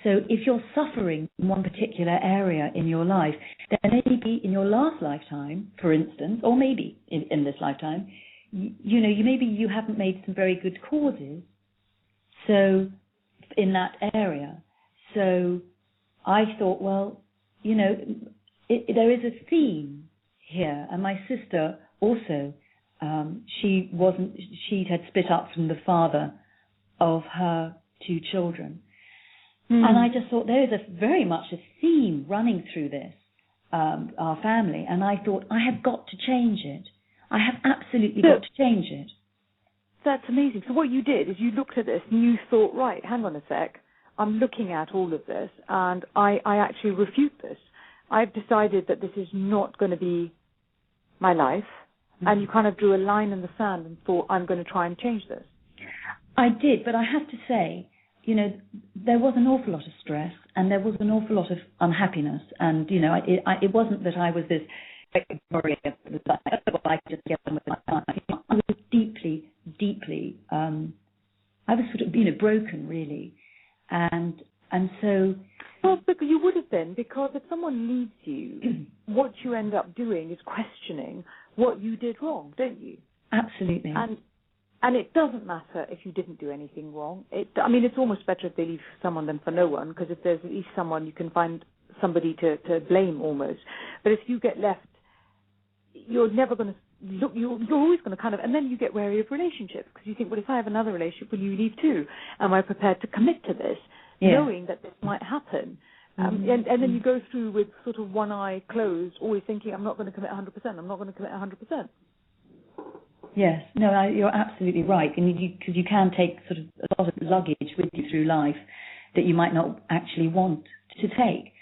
So if you're suffering in one particular area in your life, then maybe in your last lifetime, for instance, or maybe in this lifetime, maybe you haven't made some very good causes, so in that area. So I thought, well, there is a theme here, and my sister also, she had split up from the father of her 2 children. And I just thought there is very much a theme running through this, our family. And I thought, I have got to change it. I have absolutely got to change it. That's amazing. So what you did is you looked at this and you thought, right, hang on a sec. I'm looking at all of this and I actually refute this. I've decided that this is not going to be my life. And you kind of drew a line in the sand and thought, I'm going to try and change this. I did, but I have to say, there was an awful lot of stress and there was an awful lot of unhappiness. And, it wasn't that I was this warrior that was like, I could just get on with my life. I was deeply, I was sort of, broken, really. And so... Well, because you would have been, because if someone leads you, what you end up doing is questioning what you did wrong, don't you? Absolutely. And it doesn't matter if you didn't do anything wrong. It's almost better if they leave someone than for no one, because if there's at least someone, you can find somebody to blame almost. But if you get left, you're never going to look, you're always going to kind of, and then you get wary of relationships, because you think, well, if I have another relationship, will you leave too? Am I prepared to commit to this, knowing that this might happen? And then you go through with sort of one eye closed, always thinking, I'm not going to commit 100%, I'm not going to commit 100%. Yes, no, you're absolutely right, and because you can take sort of a lot of luggage with you through life that you might not actually want to take.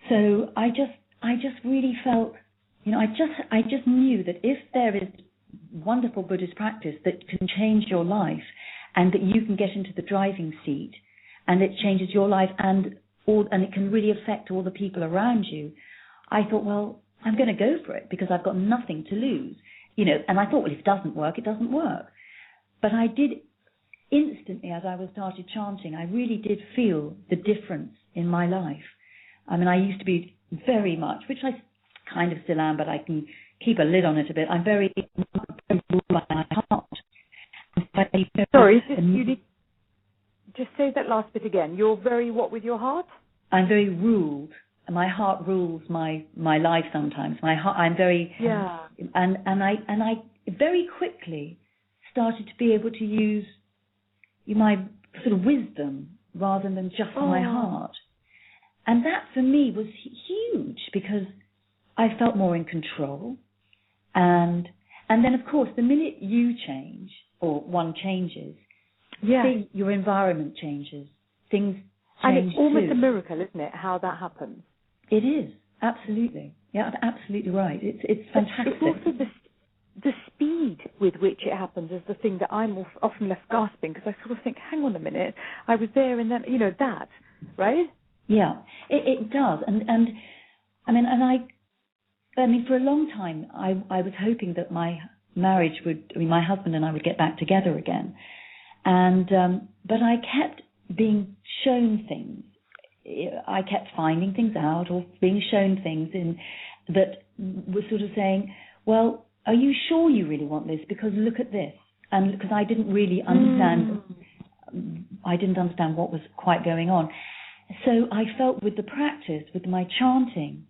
So I just really felt, I just knew that if there is wonderful Buddhist practice that can change your life, and that you can get into the driving seat, and it changes your life, and it can really affect all the people around you, I thought, well, I'm going to go for it because I've got nothing to lose. And I thought, well, if it doesn't work, it doesn't work. But I did instantly, as I started chanting, I really did feel the difference in my life. I mean, I used to be very much, which I kind of still am, but I can keep a lid on it a bit. I'm very ruled by my heart. Sorry, just say that last bit again. You're very what with your heart? I'm very ruled. My heart rules my life sometimes. My heart, I'm very, and I very quickly started to be able to use my sort of wisdom rather than just my heart. And that for me was huge because I felt more in control. And then of course the minute you change or one changes, your environment changes. Things change. And it's almost a miracle, isn't it, how that happens? It is, absolutely. Yeah, absolutely right. It's fantastic. It's also the speed with which it happens is the thing that I'm often left gasping, because I sort of think, hang on a minute, I was there and then, that, right? Yeah, it does. And I mean, for a long time, I was hoping that my marriage my husband and I would get back together again. And, but I kept being shown things. I kept finding things out or being shown things that were sort of saying, well, are you sure you really want this? Because look at this. And because I didn't really understand, I didn't understand what was quite going on. so I felt with the practice, with my chanting,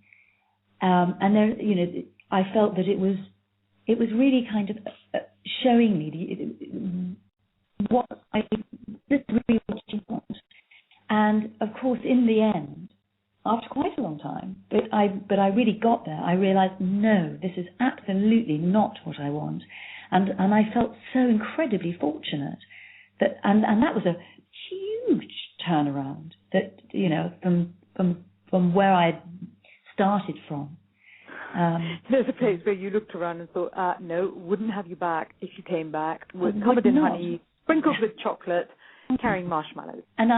and there, I felt that it was really kind of showing me what this is really what you want. And of course, in the end, after quite a long time, but I really got there. I realized, no, this is absolutely not what I want, and I felt so incredibly fortunate that, and that was a huge turnaround. That from where I started from. There's a place where you looked around and thought, no, wouldn't have you back if you came back. Covered in honey, sprinkled with chocolate, carrying marshmallows. And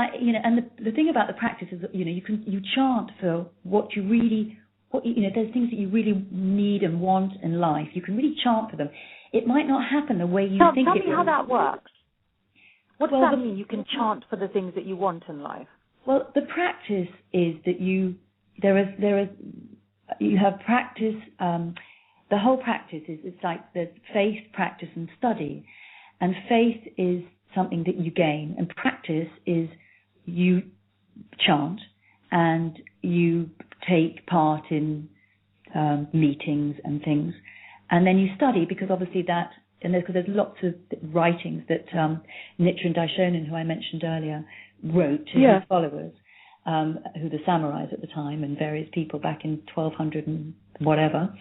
the thing about the practice is that you chant for what you really, there's things that you really need and want in life. You can really chant for them. It might not happen the way you think it will. Tell me how that works. What does that mean? You can chant for the things that you want in life. Well, the practice is that you have practice. The whole practice it's like there's faith, practice, and study. And faith is something that you gain, and practice is you chant and you take part in meetings and things, and then you study, because obviously that. And there's lots of writings that Nichiren Daishonin, who I mentioned earlier, wrote to his followers, who the samurais at the time, and various people back in 1200 and whatever.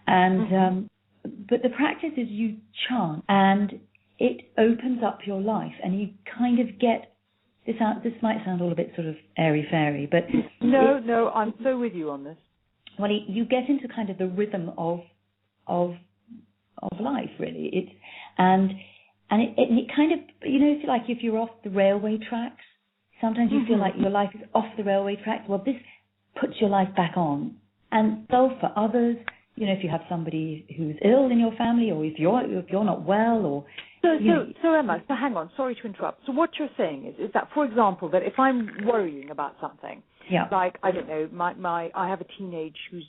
And but the practice is you chant, and it opens up your life, and you kind of get this out. This might sound all a bit sort of airy-fairy, but no, I'm so with you on this. Well, you get into kind of the rhythm of life, really. It kind of, it's like if you're off the railway tracks, sometimes you feel like your life is off the railway tracks. Well, this puts your life back on. And so for others, if you have somebody who's ill in your family, or if you're not well, or so Emma, so hang on, sorry to interrupt. So what you're saying is that, for example, that if I'm worrying about something, like, I don't know, I have a teenage whose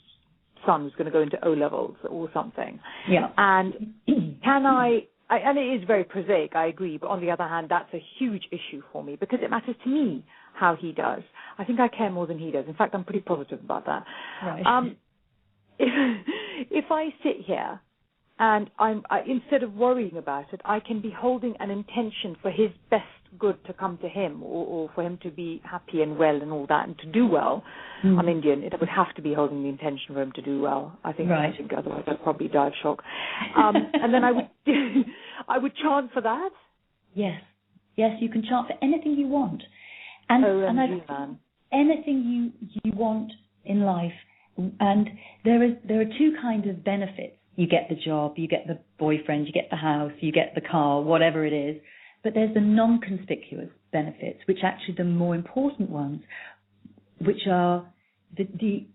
son who's going to go into O-levels or something. Yeah. And and it is very prosaic, I agree, but on the other hand, that's a huge issue for me, because it matters to me how he does. I think I care more than he does. In fact, I'm pretty positive about that. Right. If I sit here and instead of worrying about it, I can be holding an intention for his best good to come to him, or for him to be happy and well and all that, and to do well. I'm Indian. It would have to be holding the intention for him to do well. I think otherwise I'd probably die of shock. And then I would chant for that. Yes, you can chant for anything you want, and anything you want in life. And there are two kinds of benefits. You get the job, you get the boyfriend, you get the house, you get the car, whatever it is. But there's the non-conspicuous benefits, which actually the more important ones, which are the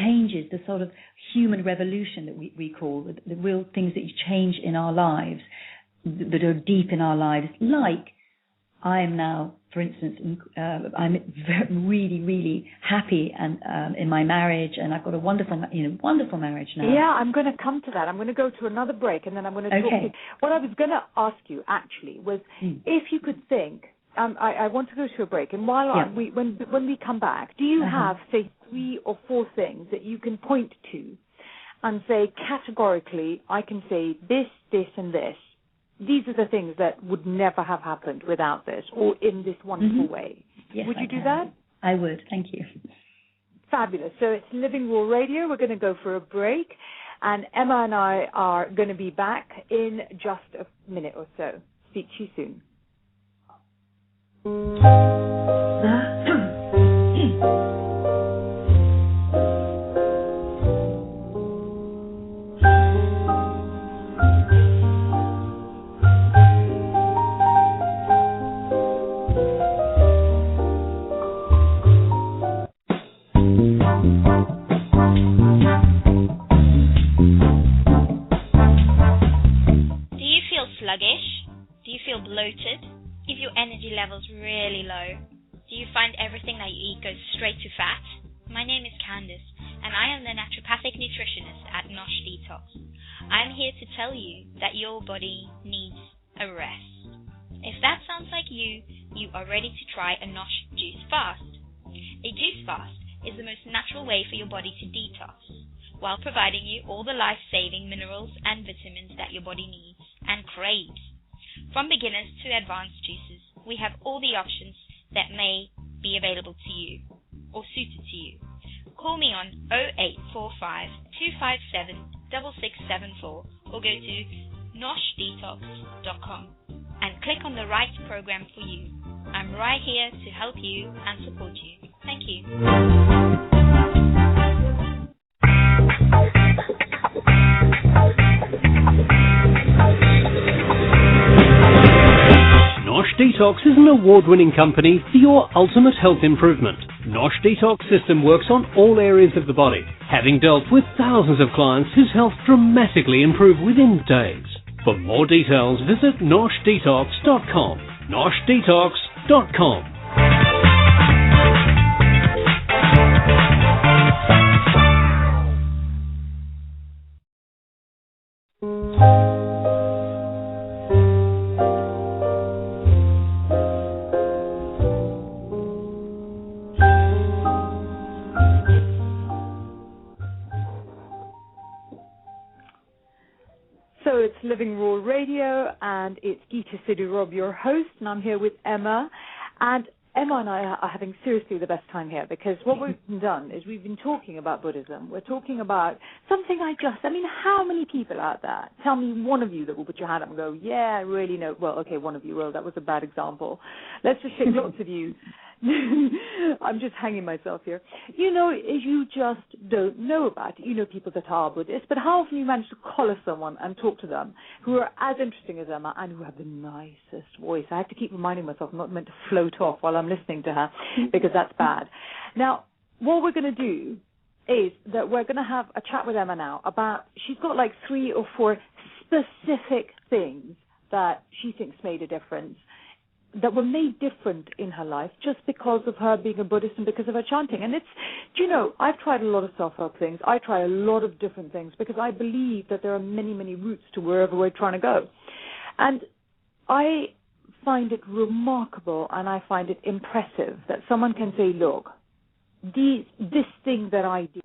changes, the sort of human revolution that we call, the real things that you change in our lives, that are deep in our lives. Like, I am now, for instance, I'm really, really happy and in my marriage, and I've got a wonderful marriage now. Yeah, I'm going to come to that. I'm going to go to another break, and then I'm going to talk to you. What I was going to ask you, actually, was if you could think, I want to go to a break, and when we come back, do you have, say, 3 or 4 things that you can point to and say, categorically, I can say this, this, and this? These are the things that would never have happened without this, or in this wonderful way. Yes, would you do that? I would. Thank you. Fabulous. So it's Living Raw Radio. We're going to go for a break, and Emma and I are going to be back in just a minute or so. Speak to you soon. Bloated? If your energy level's really low, do you find everything that you eat goes straight to fat? My name is Candice, and I am the naturopathic nutritionist at Nosh Detox. I'm here to tell you that your body needs a rest. If that sounds like you are ready to try a Nosh juice fast. A juice fast is the most natural way for your body to detox, while providing you all the life-saving minerals and vitamins that your body needs and craves. From beginners to advanced juices, we have all the options that may be available to you or suited to you. Call me on 0845 257 6674 or go to noshdetox.com and click on the right program for you. I'm right here to help you and support you. Thank you. Nosh Detox is an award-winning company for your ultimate health improvement. Nosh Detox system works on all areas of the body, having dealt with thousands of clients whose health dramatically improved within days. For more details, visit noshdetox.com. noshdetox.com. So it's Living Raw Radio, and it's Geeta Sidhu-Robb, your host, and I'm here with Emma. And Emma and I are having seriously the best time here, because what we've done is we've been talking about Buddhism. We're talking about something how many people out there, tell me one of you that will put your hand up and go, yeah, I really know. Well, okay, one of you will. That was a bad example. Let's just say lots of you. I'm just hanging myself here. You just don't know about it. You know people that are Buddhists, but how often you manage to collar someone and talk to them who are as interesting as Emma and who have the nicest voice? I have to keep reminding myself I'm not meant to float off while I'm listening to her, because that's bad. Now, what we're going to do is that we're going to have a chat with Emma now about, she's got like 3 or 4 specific things that she thinks made a difference, that were made different in her life just because of her being a Buddhist and because of her chanting. And I've tried a lot of self-help things. I try a lot of different things because I believe that there are many, many routes to wherever we're trying to go. And I find it remarkable and I find it impressive that someone can say, look, this thing that I do